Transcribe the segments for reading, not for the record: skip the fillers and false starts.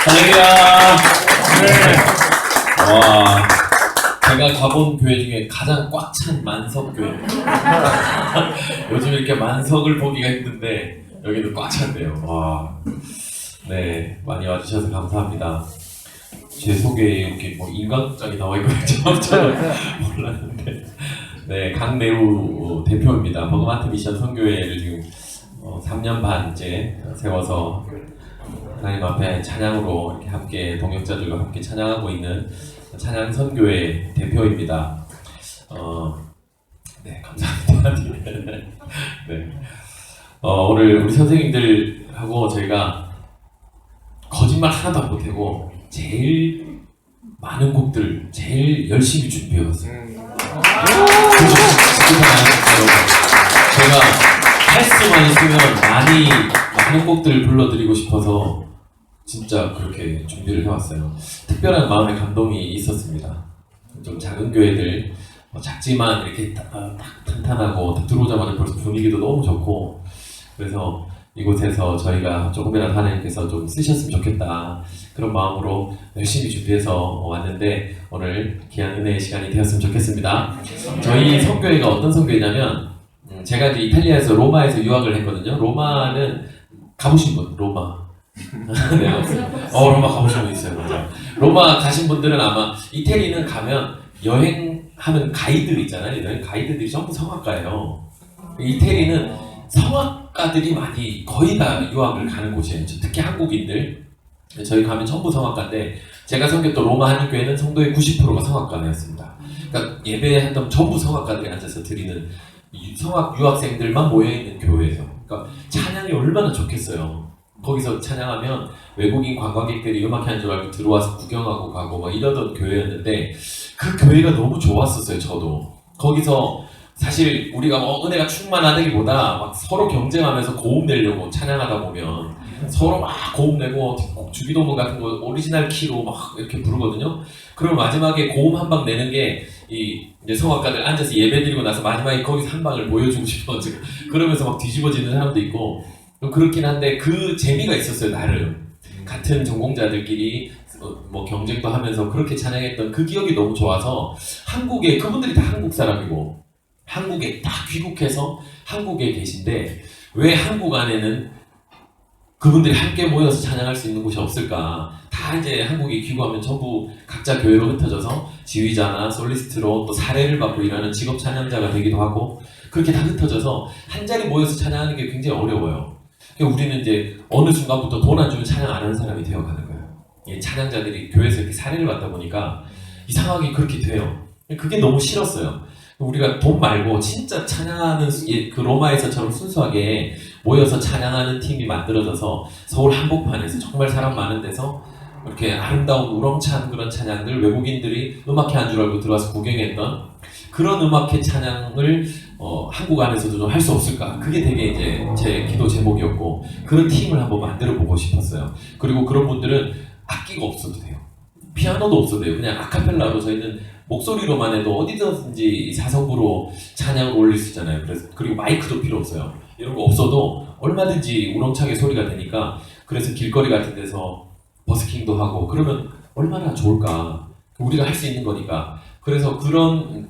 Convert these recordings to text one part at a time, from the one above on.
할렐루야. 네. 와, 제가 가본 교회 중에 가장 꽉 찬 만석교회. 요즘 이렇게 만석을 보기가 힘든데 여기는 꽉 찬대요. 와, 네, 많이 와주셔서 감사합니다. 제 소개에 이렇게 뭐 인간극장이 나와 있고 저는 몰랐는데, 네, 강내우 대표입니다. 버그마트 미션 선교회를 지금 3년 반째 세워서 하나님 앞에 찬양으로 이렇게 함께 동역자들과 함께 찬양하고 있는 찬양 선교회 대표입니다. 네, 감사합니다. 네, 오늘 우리 선생님들하고 저희가 거짓말 하나도 안 보태고 제일 많은 곡들 제일 열심히 준비해왔어요. 제가 할 수만 있으면 많은 곡들을 불러드리고 싶어서 진짜 그렇게 준비를 해왔어요. 특별한 마음의 감동이 있었습니다. 좀 작은 교회들, 작지만 이렇게 딱 탄탄하고 들어오자마자 벌써 분위기도 너무 좋고, 그래서 이곳에서 저희가 조금이라도 하나님께서 좀 쓰셨으면 좋겠다, 그런 마음으로 열심히 준비해서 왔는데 오늘 귀한 은혜의 시간이 되었으면 좋겠습니다. 저희 선교회가 어떤 선교회냐면, 제가 이제 이탈리아에서 로마에서 유학을 했거든요. 로마는 가보신 분? 로마. 네, 로마 가보신 분 있어요. 맞아. 로마 가신 분들은 아마 이태리는 가면 여행하는 가이드 있잖아요. 여행 가이드들이 전부 성악가예요. 이태리는 성악가들이 많이 거의 다 유학을 가는 곳이에요. 특히 한국인들. 저희 가면 전부 성악가인데, 제가 섬겼던 로마 한인교회는 성도의 90%가 성악가였습니다. 그러니까 예배했던 전부 성악가들이 앉아서 드리는 성악 유학생들만 모여있는 교회에서, 그러니까 찬양이 얼마나 좋겠어요. 거기서 찬양하면 외국인 관광객들이 음악하는 줄 알고 들어와서 구경하고 가고 막 이러던 교회였는데, 그 교회가 너무 좋았었어요. 저도 거기서 사실 우리가 뭐 은혜가 충만하다기보다 막 서로 경쟁하면서 고음 내려고 찬양하다 보면 서로 막 고음 내고 주기도문 같은 거 오리지널 키로 막 이렇게 부르거든요. 그리고 마지막에 고음 한 방 내는 게 이제 성악가들 앉아서 예배드리고 나서 마지막에 거기서 한 방을 보여주고 싶어가지고 그러면서 막 뒤집어지는 사람도 있고, 그렇긴 한데 그 재미가 있었어요. 나름 같은 전공자들끼리 뭐 경쟁도 하면서 그렇게 찬양했던 그 기억이 너무 좋아서, 한국에 그분들이 다 한국 사람이고 한국에 다 귀국해서 한국에 계신데 왜 한국 안에는 그분들이 함께 모여서 찬양할 수 있는 곳이 없을까? 다 이제 한국에 귀국하면 전부 각자 교회로 흩어져서 지휘자나 솔리스트로 또 사례를 받고 일하는 직업 찬양자가 되기도 하고, 그렇게 다 흩어져서 한 자리 모여서 찬양하는 게 굉장히 어려워요. 그러니까 우리는 이제 어느 순간부터 돈 안 주면 찬양 안 하는 사람이 되어가는 거예요. 이 찬양자들이 교회에서 이렇게 사례를 받다 보니까 이상하게 그렇게 돼요. 그게 너무 싫었어요. 우리가 돈 말고 진짜 찬양하는 그 로마에서처럼 순수하게 모여서 찬양하는 팀이 만들어져서 서울 한복판에서 정말 사람 많은 데서 이렇게 아름다운 우렁찬 그런 찬양들, 외국인들이 음악회 한 줄 알고 들어와서 구경했던 그런 음악회 찬양을 한국 안에서도 좀 할 수 없을까? 그게 되게 이제 제 기도 제목이었고, 그런 팀을 한번 만들어 보고 싶었어요. 그리고 그런 분들은 악기가 없어도 돼요. 피아노도 없어도 돼요. 그냥 아카펠라로 저희는 목소리로만 해도 어디든지 사성부로 찬양을 올릴 수 있잖아요. 그리고 마이크도 필요 없어요. 이런 거 없어도 얼마든지 우렁차게 소리가 되니까, 그래서 길거리 같은 데서 버스킹도 하고 그러면 얼마나 좋을까. 우리가 할 수 있는 거니까. 그래서 그런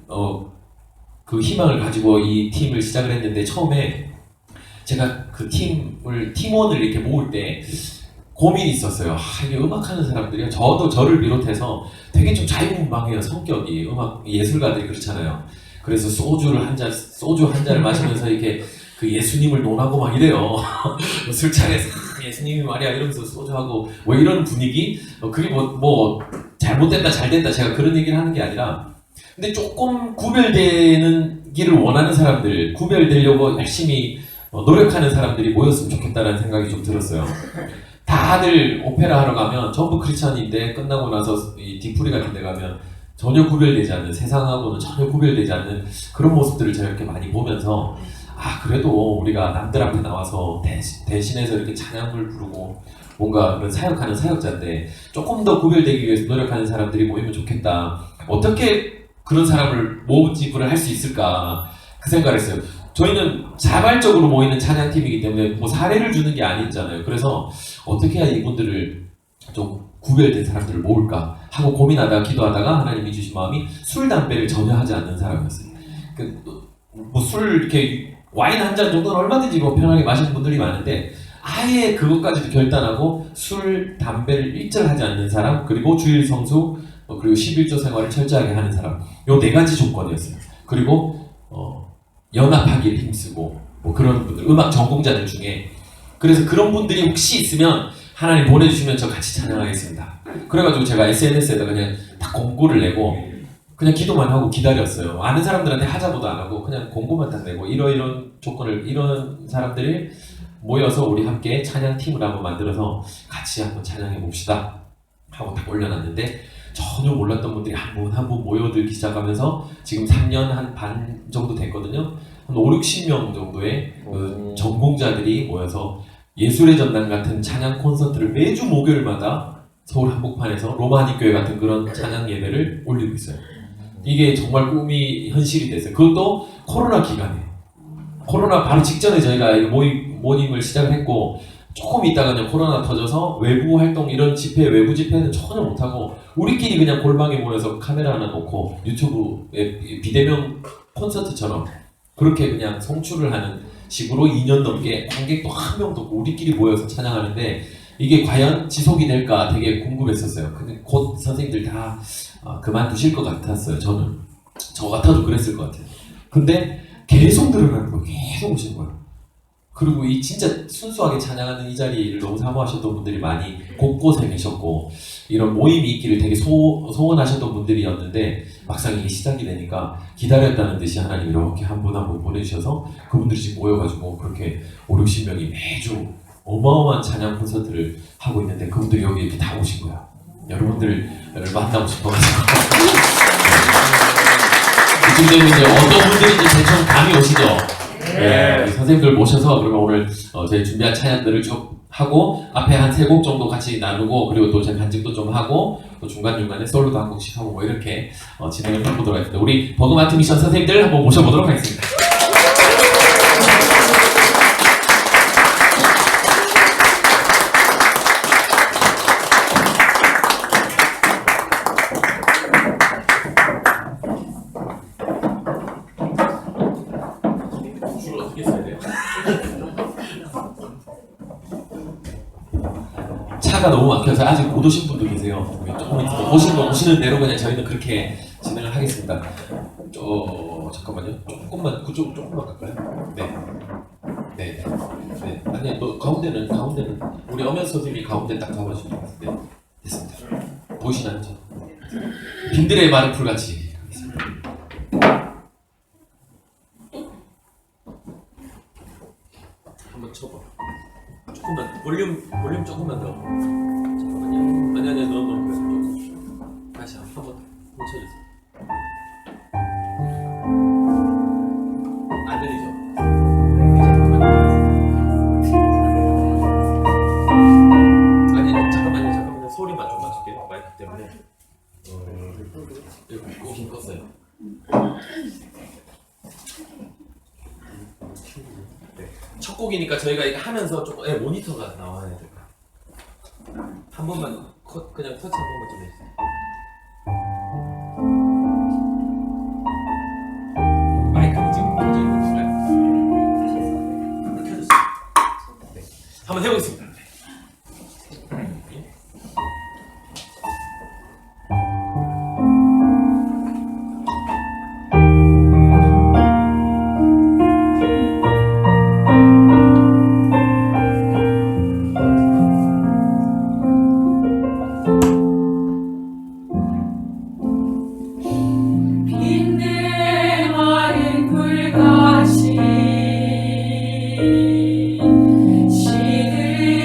그 희망을 가지고 이 팀을 시작을 했는데, 처음에 제가 그 팀원을 이렇게 모을 때 고민이 있었어요. 이게 음악하는 사람들이요, 저를 비롯해서 되게 좀 자유분방해요. 성격이. 음악 예술가들이 그렇잖아요. 그래서 소주 한 잔을 마시면서 이렇게 그 예수님을 논하고 막 이래요. 술자리에서 예수님이 말이야 이러면서 소주하고 뭐 이런 분위기. 그게 뭐 잘못됐다 잘됐다 제가 그런 얘기를 하는 게 아니라, 근데 조금 구별되는 길을 원하는 사람들, 구별되려고 열심히 노력하는 사람들이 모였으면 좋겠다는 생각이 좀 들었어요. 다들 오페라 하러 가면 전부 크리스찬인데 끝나고 나서 이 디프리 같은 데 가면 전혀 구별되지 않는, 세상하고는 전혀 구별되지 않는 그런 모습들을 제가 이렇게 많이 보면서, 그래도 우리가 남들 앞에 나와서 대신해서 이렇게 찬양을 부르고 뭔가 그런 사역하는 사역자인데 조금 더 구별되기 위해서 노력하는 사람들이 모이면 좋겠다. 어떻게 그런 사람을 모집을 할 수 있을까, 그 생각을 했어요. 저희는 자발적으로 모이는 찬양팀이기 때문에 뭐 사례를 주는 게 아니잖아요. 그래서 어떻게 해야 이분들을 좀 구별된 사람들을 모을까 하고 고민하다가 기도하다가 하나님이 주신 마음이 술, 담배를 전혀 하지 않는 사람이었어요. 뭐 술 이렇게 와인 한 잔 정도는 얼마든지 뭐 편하게 마시는 분들이 많은데 아예 그것까지도 결단하고 술, 담배를 일절 하지 않는 사람, 그리고 주일 성수, 그리고 11조 생활을 철저하게 하는 사람, 요 네 가지 조건이었어요. 그리고 연합하기를 힘쓰고 뭐 그런 분들, 음악 전공자들 중에. 그래서 그런 분들이 혹시 있으면 하나님 보내주시면 저 같이 찬양하겠습니다. 그래가지고 제가 SNS에다 그냥 다 공고를 내고 그냥 기도만 하고 기다렸어요. 아는 사람들한테 하자고도 안 하고 그냥 공고만 딱 내고 이런 조건을, 이런 사람들이 모여서 우리 함께 찬양팀을 한번 만들어서 같이 한번 찬양해 봅시다 하고 딱 올려놨는데 전혀 몰랐던 분들이 한 분 한 분 모여들기 시작하면서 지금 3년 한 반 정도 됐거든요. 한 5, 60명 정도의 그 전공자들이 모여서 예술의 전당 같은 찬양 콘서트를 매주 목요일마다 서울 한복판에서 로마니교회 같은 그런 찬양 예배를 올리고 있어요. 이게 정말 꿈이 현실이 됐어요. 그것도 코로나 기간에, 코로나 바로 직전에 저희가 모임을 시작을 했고 조금 있다가 그냥 코로나 터져서 외부 활동, 이런 집회, 외부 집회는 전혀 못하고 우리끼리 그냥 골방에 모여서 카메라 하나 놓고 유튜브에 비대면 콘서트처럼 그렇게 그냥 송출을 하는 식으로 2년 넘게 관객도 한 명도 없고 우리끼리 모여서 찬양하는데 이게 과연 지속이 될까 되게 궁금했었어요. 근데 곧 선생님들 다 그만두실 것 같았어요. 저는 저 같아도 그랬을 것 같아요. 근데 계속 늘어나는 거예요. 계속 오시는 거예요. 그리고 이 진짜 순수하게 찬양하는 이 자리를 너무 사모하셨던 분들이 많이 곳곳에 계셨고 이런 모임이 있기를 되게 소원하셨던 분들이었는데 막상 이게 시작이 되니까 기다렸다는 듯이 하나님 이렇게 한 분 한 분 보내주셔서 그분들이 지금 모여가지고 그렇게 5, 60명이 매주 어마어마한 찬양 콘서트를 하고 있는데 그분들이 여기 이렇게 다 오신 거야. 여러분들을 만나고 싶어가지고 이쯤 되면 이제 어떤 분들인지 대충 감이 오시죠? 네, 선생님들 모셔서 그러면 오늘 저희 준비한 찬양들을 쭉 하고 앞에 한 3곡 정도 같이 나누고 그리고 또 제 간증도 좀 하고 또 중간중간에 솔로도 한 곡씩 하고 뭐 이렇게 진행을 해보도록 하겠습니다. 우리 버그마트 미션 선생님들 한번 모셔보도록 하겠습니다. 차가 너무 막혀서 아직 못 오신 분도 계세요. 조금 있으면 오시는 대로 그냥 저희는 그렇게 진행을 하겠습니다. 잠깐만요. 조금만 갈까요? 네. 아니, 가운데는 우리 엄연 선생님이 가운데 딱 잡아주시면 될 것 같은데 됐습니다. 보이시나요? 빈들의 마른 풀같이 하겠습니다. 한번 쳐봐. 조금만 볼륨 조금만 더. 잠깐만요. 아니 너무 조금. 다시 한번 쳐주세요. 안 들리죠? 잠깐만요. 소리만 좀 맞출게요. 마이크 때문에. 여기 껐어요. 첫 곡이니까 저희가 이거 하면서 조금 모니터가 나와야 될 거야. 한 번만 그냥 터치 한 번만 좀 해주세요. 마이크는 지금 켜져 있는 건가요? 켜졌어요. 네, 한번 해보겠습니다. 시들이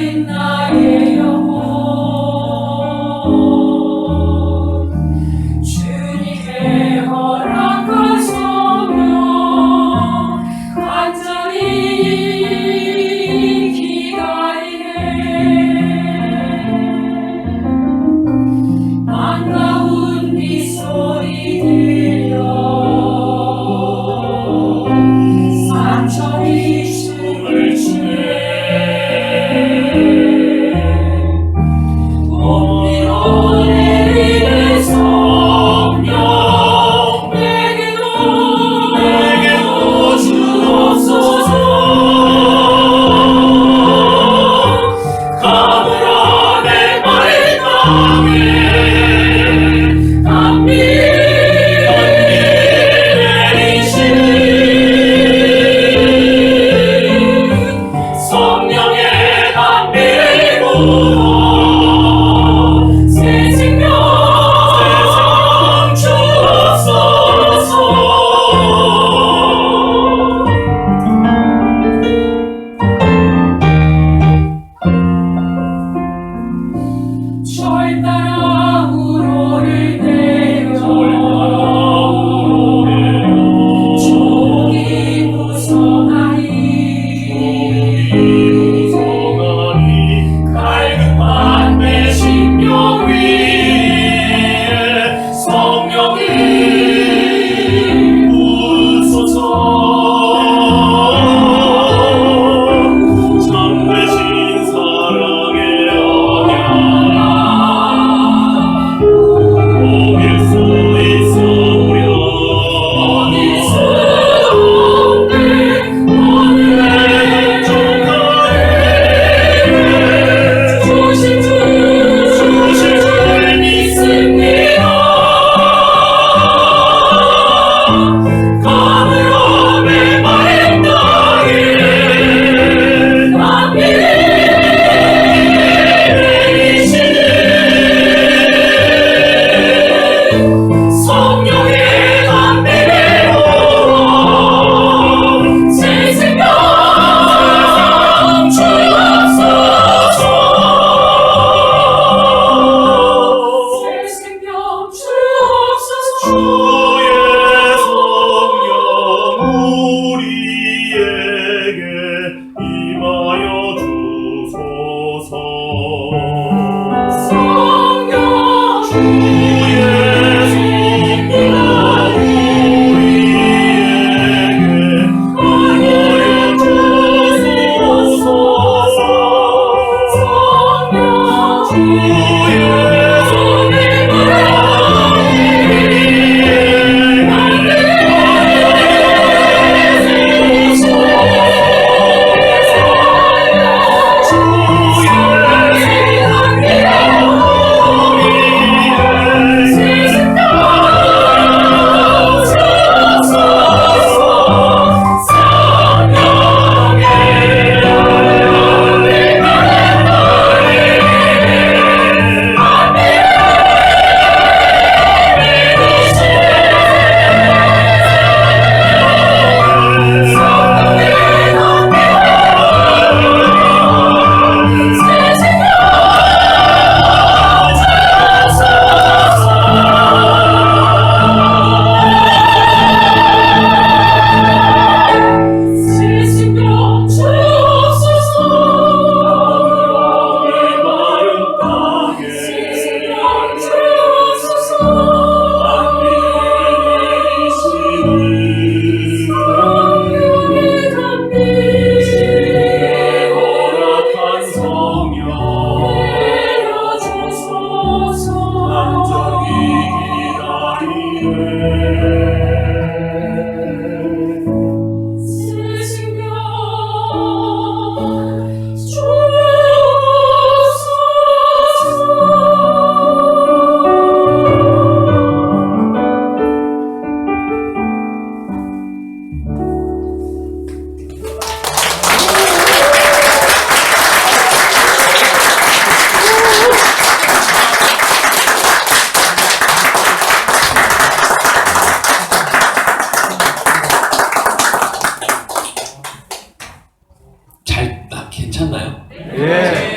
괜찮나요? 예.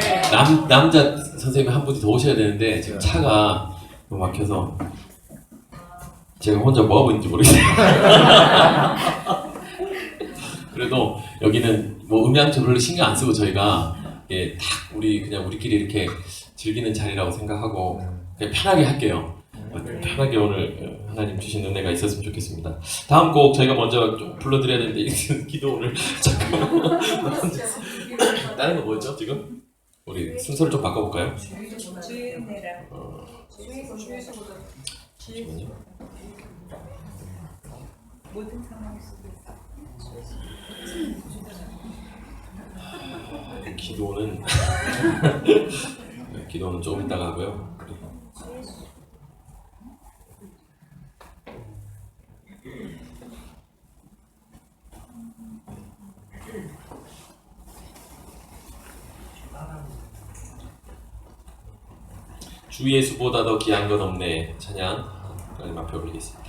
남자 선생님 한 분이 더 오셔야 되는데 지금 차가 막혀서 제가 혼자 뭐 하고 있는지 모르겠어요. 그래도 여기는 뭐 음향조 별로 신경 안 쓰고 저희가 예, 딱 우리끼리 이렇게 즐기는 자리라고 생각하고 그냥 편하게 할게요. 편하게 오늘 하나님 주신 은혜가 있었으면 좋겠습니다. 다음 곡 저희가 먼저 좀 불러드려야 되는데 기도 오늘 잠깐만. 다른 거 뭐였죠 지금? 우리 순서를 좀 바꿔볼까요? 잠시만요. 모든 상황 속에서 기도는 조금 이따가 하고요. 주 예수보다 더 귀한 건 없네. 찬양 하나님 앞에 올리겠습니다.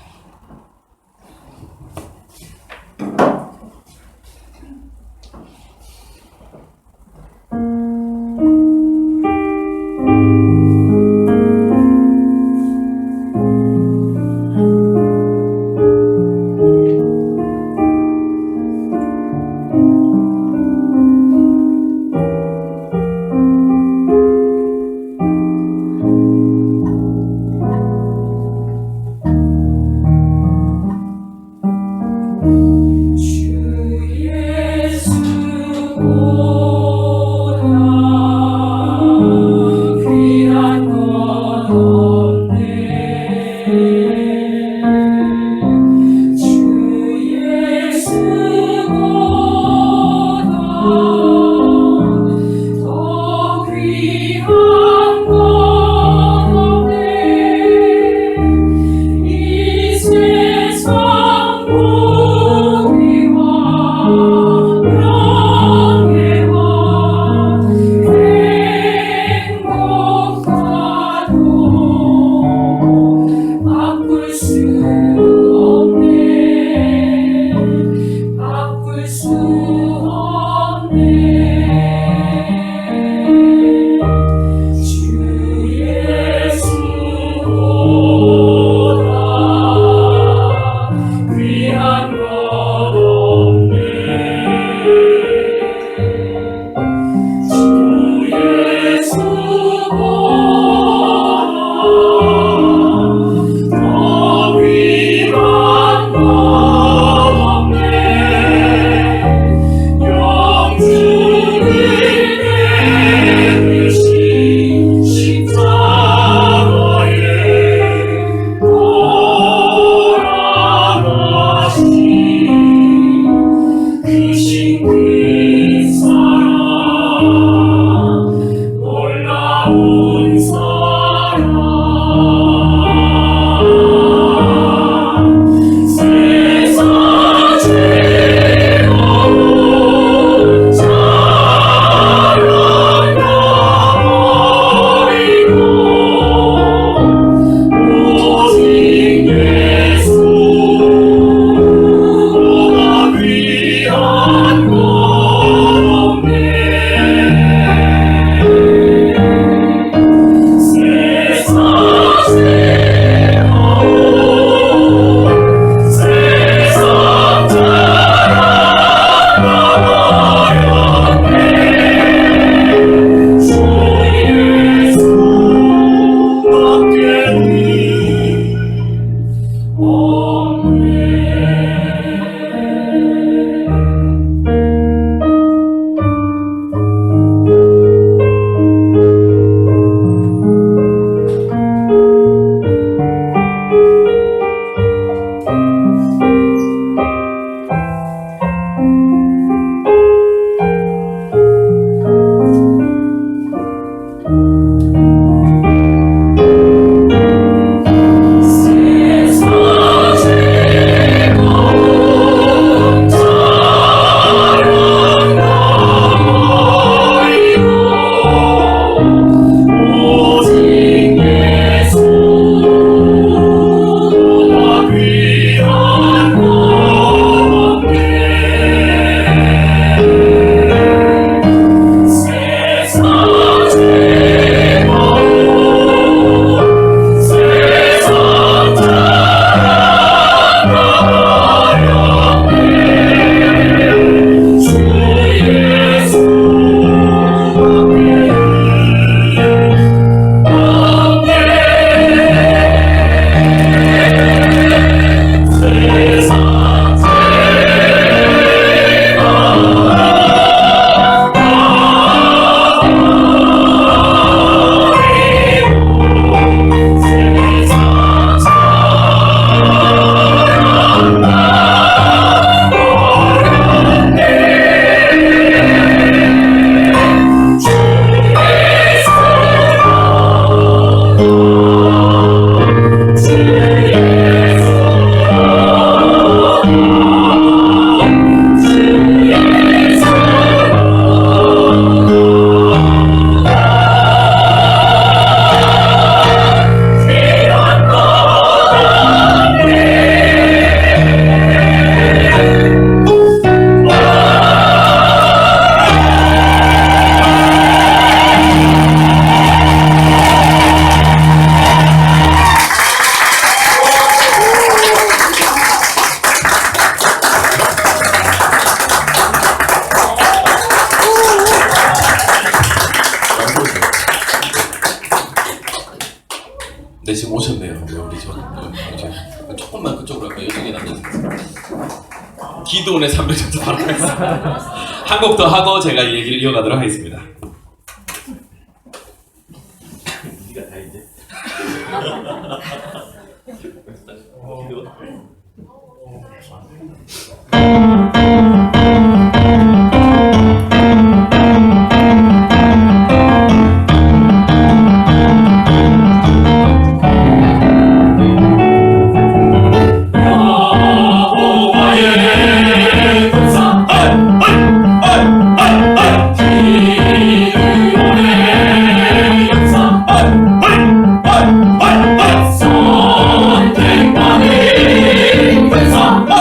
네, 지금 오셨네요. 네, 우리 조금만 그쪽으로 할까요? 이쪽에 남자분. 기도원의 300 정도 바로 가겠습니다. 한 곡 더 하고 제가 이 얘기를 이어가도록 하겠습니다. 네가 다 이제. 선택받은 근성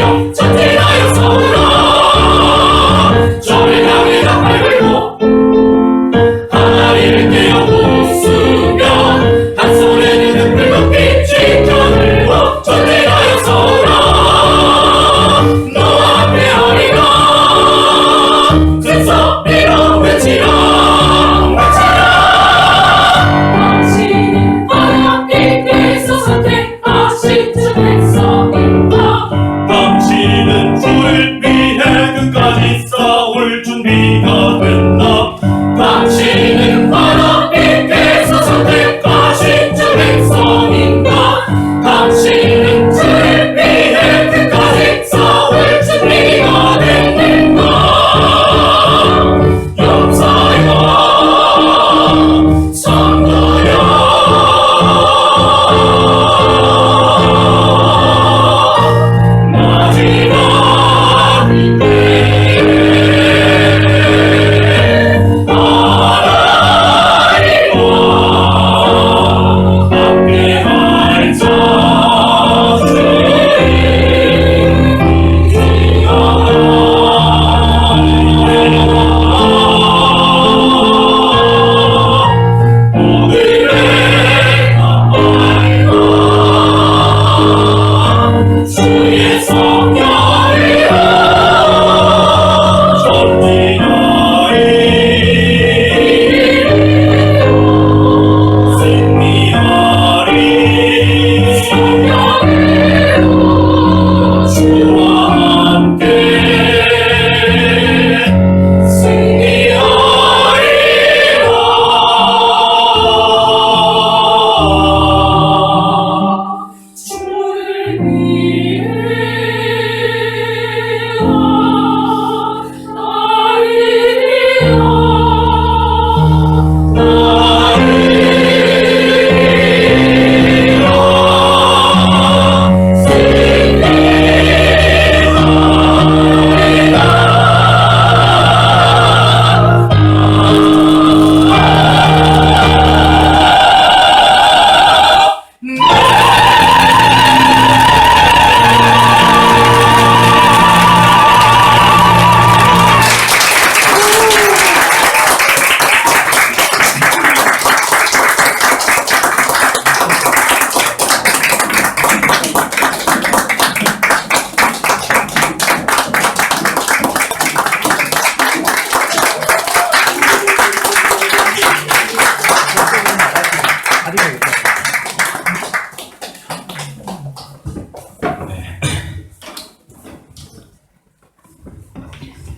주여 전진하여서라 저를 향해 나팔 불고 하나님을 깨어 웃으며 한 손에는 흙불 높이 지켜들고 전진하여서라 너와 함께하리라 큰 소리로 외치라 당신은 하나님께서 선택하신 주 백성인가 당신은 주를 위해 끝까지 싸울 준비가 됐나 당신은 하나님께서 선택하신 주 백성인가 당신은 주를 위해 끝까지 싸울 준비가 됐는가 용사여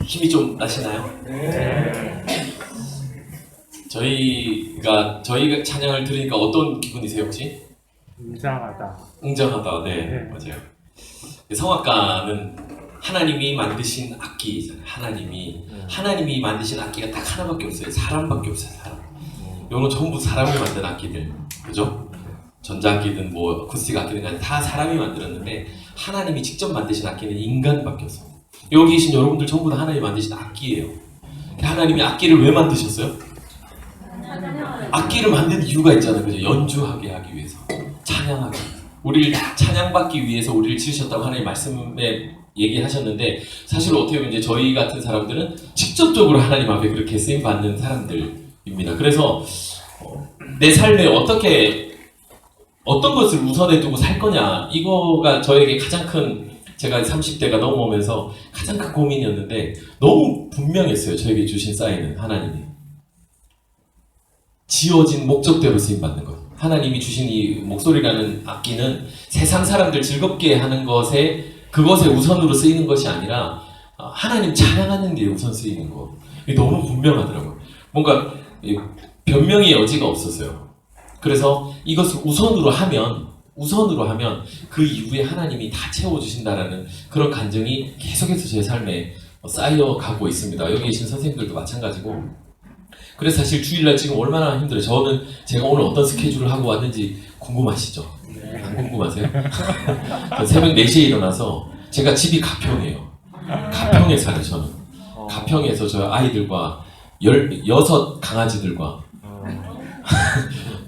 힘이 좀 나시나요? 저희가 찬양을 들으니까 어떤 기분이세요 혹시? 웅장하다. 웅장하다. 네, 네. 맞아요. 성악가는 하나님이 만드신 악기잖아요. 하나님이 만드신 악기가 딱 하나밖에 없어요. 사람밖에 없어요. 사람. 이거는 전부 사람이 만든 악기들, 그죠? 전자악기든 뭐 어쿠스틱 악기든 간에 다 사람이 만들었는데 하나님이 직접 만드신 악기는 인간밖에 없어요. 여기 계신 여러분들 전부 다 하나님이 만드신 악기예요. 하나님이 악기를 왜 만드셨어요? 악기를 만든 이유가 있잖아요. 그죠? 연주하게 하기 위해서, 찬양하기, 우리를 찬양받기 위해서 우리를 지으셨다고 하나님 말씀에 얘기하셨는데, 사실 어떻게 보면 이제 저희 같은 사람들은 직접적으로 하나님 앞에 그렇게 쓰임 받는 사람들입니다. 그래서 내 삶에 어떤 것을 우선에 두고 살 거냐, 이거가 저에게 가장 큰, 제가 30대가 넘어오면서 가장 큰 고민이었는데 너무 분명했어요. 저에게 주신 사인은 하나님이 지어진 목적대로 쓰임받는 것. 하나님이 주신 이 목소리라는 악기는 세상 사람들 즐겁게 하는 그것에 우선으로 쓰이는 것이 아니라 하나님 찬양하는 데 우선 쓰이는 것. 이게 너무 분명하더라고요. 뭔가 변명의 여지가 없었어요. 그래서 이것을 우선으로 하면 그 이후에 하나님이 다 채워주신다라는 그런 간증이 계속해서 제 삶에 쌓여가고 있습니다. 여기 계신 선생님들도 마찬가지고. 그래서 사실 주일날 지금 얼마나 힘들어요. 제가 오늘 어떤 스케줄을 하고 왔는지 궁금하시죠? 안 궁금하세요? 새벽 4시에 일어나서, 제가 집이 가평이에요. 가평에 살아요. 저는 가평에서 저 아이들과 16 강아지들과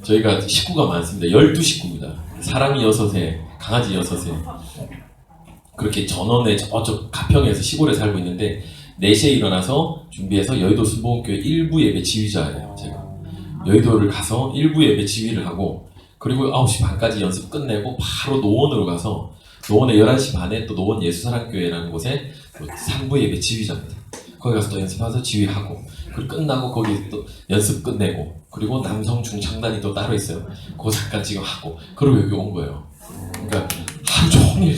저희가 식구가 많습니다. 12식구입니다. 사람이 6에 강아지 6에. 그렇게 전원에 저쪽 가평에서 시골에 살고 있는데 4시에 일어나서 준비해서 여의도 순복음교회 일부 예배 지휘자예요. 제가 여의도를 가서 일부 예배 지휘를 하고 그리고 9시 반까지 연습 끝내고 바로 노원으로 가서 노원에 11시 반에 또 노원 예수사랑교회라는 곳에 또 3부 예배 지휘자입니다. 거기 가서 또 연습해서 지휘하고 그리고 끝나고 거기 또 연습 끝내고 그리고 남성 중창단이 또 따로 있어요. 그거 잠깐 지금 하고 그리고 여기 온 거예요. 그러니까 하루 종일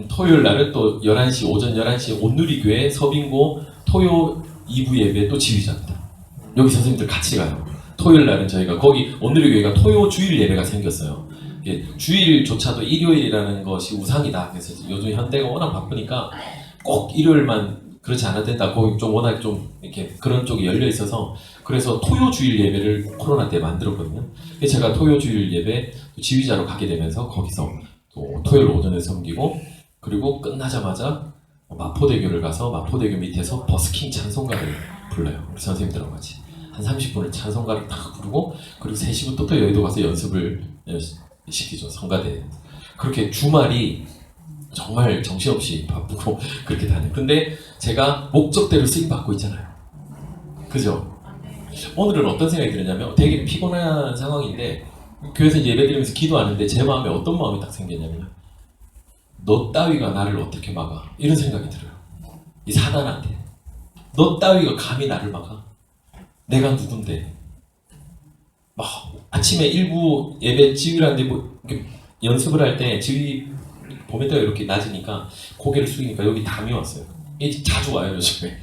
토요일 날은 또 11시 오전 11시 온누리교회 서빙고 토요 2부 예배 또 지휘자입니다. 여기 선생님들 같이 가요. 토요일 날은 저희가 거기 온누리교회가 토요 주일 예배가 생겼어요. 주일조차도 일요일이라는 것이 우상이다. 그래서 요즘 현대가 워낙 바쁘니까 꼭 일요일만 그렇지 않아도 된다. 거기 좀 워낙 좀 이렇게 그런 쪽이 열려 있어서 그래서 토요 주일 예배를 코로나 때 만들었거든요. 그래서 제가 토요 주일 예배 지휘자로 가게 되면서 거기서 또 토요일 오전에 섬기고 그리고 끝나자마자 마포대교를 가서 마포대교 밑에서 버스킹 찬송가를 불러요. 우리 선생님들하고 같이 한 30분을 찬송가를 딱 부르고 그리고 3시부터 또 여의도 가서 연습을 시키죠. 성가대. 그렇게 주말이 정말 정신없이 바쁘고 그렇게 다녀요. 근데 제가 목적대로 쓰임받고 있잖아요. 그죠? 오늘은 어떤 생각이 들었냐면 되게 피곤한 상황인데 교회에서 예배드리면서 기도하는데 제 마음에 어떤 마음이 딱 생겼냐면 너 따위가 나를 어떻게 막아? 이런 생각이 들어요. 이 사단한테 너 따위가 감히 나를 막아? 내가 누군데? 막 아침에 일부 예배 지휘를 하는데 뭐 연습을 할 때 지휘 보면도 이렇게 낮으니까 고개를 숙이니까 여기 담이 왔어요. 이게 자주 와요 요즘에.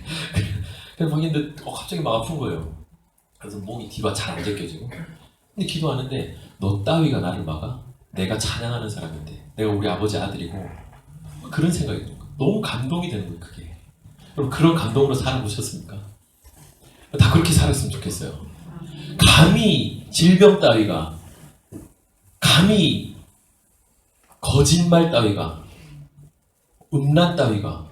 그래서 막 했는데 갑자기 막 아픈 거예요. 그래서 목이 뒤가 잘 안 제껴지고 근데 기도하는데 너 따위가 나를 막아? 내가 찬양하는 사람인데 내가 우리 아버지 아들이고 그런 생각이 드는 거예요. 너무 감동이 되는 거예요 그게. 여러분 그런 감동으로 살아보셨습니까? 다 그렇게 살았으면 좋겠어요. 감히 질병 따위가 감히 거짓말 따위가 음란 따위가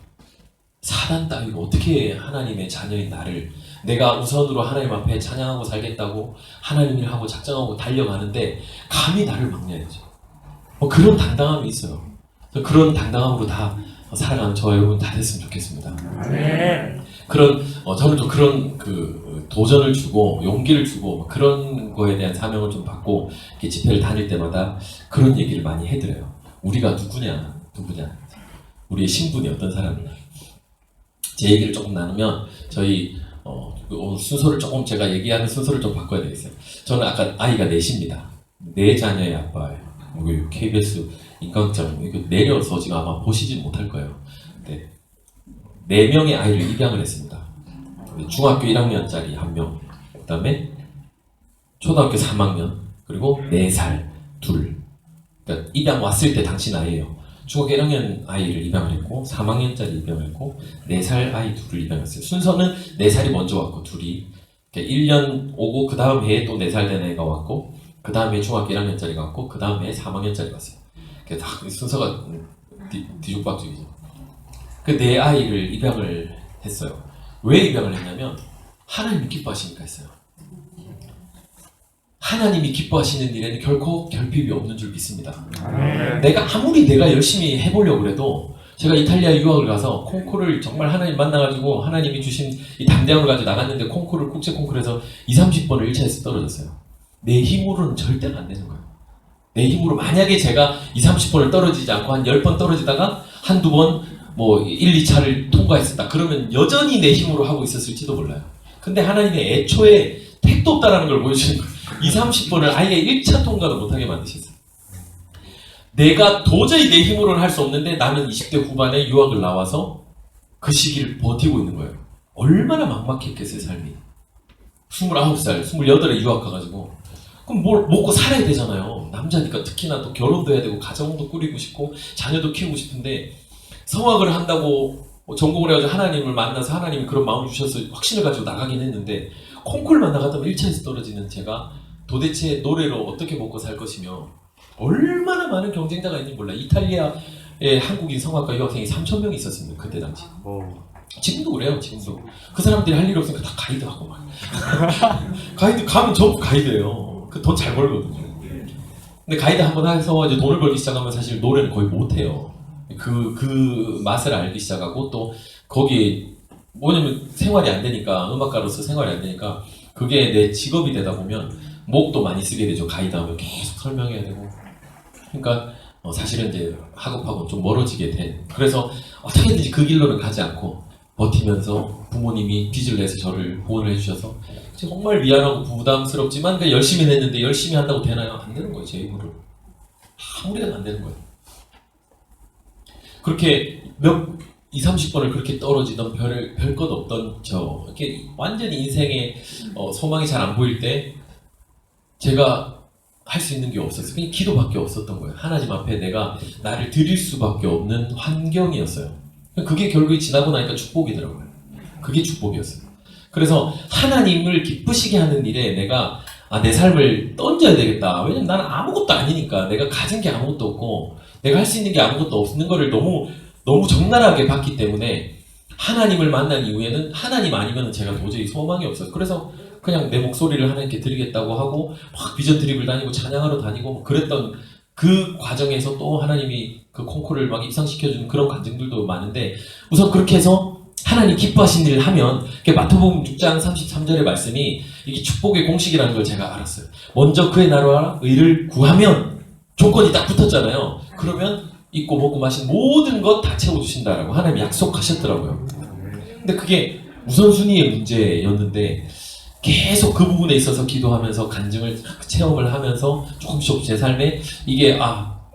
사단 따위가 어떻게 하나님의 자녀인 나를 내가 우선으로 하나님 앞에 찬양하고 살겠다고 하나님 일하고 작정하고 달려가는데 감히 나를 막냐죠. 그런 당당함이 있어요. 그런 당당함으로 다 살아가는 저 여러분 다 됐으면 좋겠습니다. 그런 저는 또 그런 그 도전을 주고 용기를 주고 그런 거에 대한 사명을 좀 받고 이렇게 집회를 다닐 때마다 그런 얘기를 많이 해드려요. 우리가 누구냐, 우리의 신분이 어떤 사람이냐. 제 얘기를 조금 나누면 저희 오늘 순서를 조금 제가 얘기하는 순서를 좀 바꿔야 되겠어요. 저는 아까 아이가 넷입니다. 4자녀의 아빠예요. 여기 KBS 인강장 이거 내려서 지금 아마 보시지 못할 거예요. 네. 4명의 아이를 입양을 했습니다. 중학교 1학년짜리 1명, 그 다음에 초등학교 3학년, 그리고 4살 둘. 그러니까 입양 왔을 때 당신 아이예요. 중학교 1학년 아이를 입양을 했고 3학년짜리 입양을 했고 4살 아이 둘을 입양했어요. 순서는 4살이 먼저 왔고 둘이 1년 오고 그 다음 해에 또 4살 된 애가 왔고 그 다음에 중학교 1학년짜리가 왔고 그 다음에 3학년짜리가 왔어요. 그래서 다 순서가 뒤죽박죽이죠. 그 4아이를 입양을 했어요. 왜 입양을 했냐면 하나님이 기뻐하시니까 했어요. 하나님이 기뻐하시는 일에는 결코 결핍이 없는 줄 믿습니다. 내가 아무리 내가 열심히 해보려고 해도 제가 이탈리아 유학을 가서 콩쿠르를 정말 하나님 만나가지고 하나님이 주신 이 담대함을 가지고 나갔는데 콩쿠르 국제 콩쿠르에서 20-30번을 1차에서 떨어졌어요. 내 힘으로는 절대로 안 되는 거예요. 내 힘으로 만약에 제가 20-30번을 떨어지지 않고 한 10번 떨어지다가 한두 번 뭐 1, 2차를 통과했었다. 그러면 여전히 내 힘으로 하고 있었을지도 몰라요. 근데 하나님의 애초에 택도 없다라는 걸 보여주시는 거예요. 20-30번을 아예 1차 통과도 못하게 만드셨어요. 내가 도저히 내 힘으로는 할 수 없는데 나는 20대 후반에 유학을 나와서 그 시기를 버티고 있는 거예요. 얼마나 막막했겠어요 삶이. 29살, 28에 유학 가가지고 그럼 뭘 먹고 살아야 되잖아요. 남자니까 특히나 또 결혼도 해야 되고 가정도 꾸리고 싶고 자녀도 키우고 싶은데 성악을 한다고 전공을 해가지고 하나님을 만나서 하나님이 그런 마음을 주셔서 확신을 가지고 나가긴 했는데 콩쿨만 나갔다면 1차에서 떨어지는 제가 도대체 노래로 어떻게 먹고 살 것이며 얼마나 많은 경쟁자가 있는지 몰라. 이탈리아의 한국인 성악가 유학생이 3,000명이 있었습니다. 그때 당시. 지금도 그래요. 지금도. 그 사람들이 할 일이 없으니까 다 가이드하고 막. 가이드 가면 전부 가이드예요. 그 돈 잘 벌거든요. 근데 가이드 한번 해서 이제 돈을 벌기 시작하면 사실 노래는 거의 못해요. 그 맛을 알기 시작하고 또 거기에 뭐냐면 생활이 안 되니까 음악가로서 생활이 안 되니까 그게 내 직업이 되다 보면 목도 많이 쓰게 되죠. 가이드 하면 계속 설명해야 되고 그러니까 사실은 이제 학업하고 좀 멀어지게 된 그래서 어떻게든지 그 길로는 가지 않고 버티면서 부모님이 빚을 내서 저를 후원을 해주셔서 정말 미안하고 부담스럽지만 그냥 열심히 냈는데 열심히 한다고 되나요? 안 되는 거예요. 제 힘으로 아무리 해도 안 되는 거예요. 그렇게 20-30번을 그렇게 떨어지던 별것 없던 저 이렇게 완전히 인생에 소망이 잘 안 보일 때 제가 할 수 있는 게 없었어요. 그냥 기도밖에 없었던 거예요. 하나님 앞에 내가 나를 드릴 수밖에 없는 환경이었어요. 그게 결국에 지나고 나니까 축복이더라고요. 그게 축복이었어요. 그래서 하나님을 기쁘시게 하는 일에 내가 내 삶을 던져야 되겠다. 왜냐면 나는 아무것도 아니니까 내가 가진 게 아무것도 없고 내가 할 수 있는 게 아무것도 없는 거를 너무 적나라하게 봤기 때문에 하나님을 만난 이후에는 하나님 아니면 제가 도저히 소망이 없어요. 그래서 그냥 내 목소리를 하나님께 드리겠다고 하고 막 비전 드립을 다니고 찬양하러 다니고 뭐 그랬던 그 과정에서 또 하나님이 그 콩쿠르를 막 입상시켜주는 그런 간증들도 많은데 우선 그렇게 해서 하나님 기뻐하신 일을 하면 마태복음 6장 33절의 말씀이 이게 축복의 공식이라는 걸 제가 알았어요. 먼저 그의 나라와 의를 구하면 조건이 딱 붙었잖아요. 그러면 입고 먹고 마신 모든 것 다 채워주신다라고 하나님이 약속하셨더라고요. 근데 그게 우선순위의 문제였는데 계속 그 부분에 있어서 기도하면서 간증을 체험을 하면서 조금씩 제 삶에 이게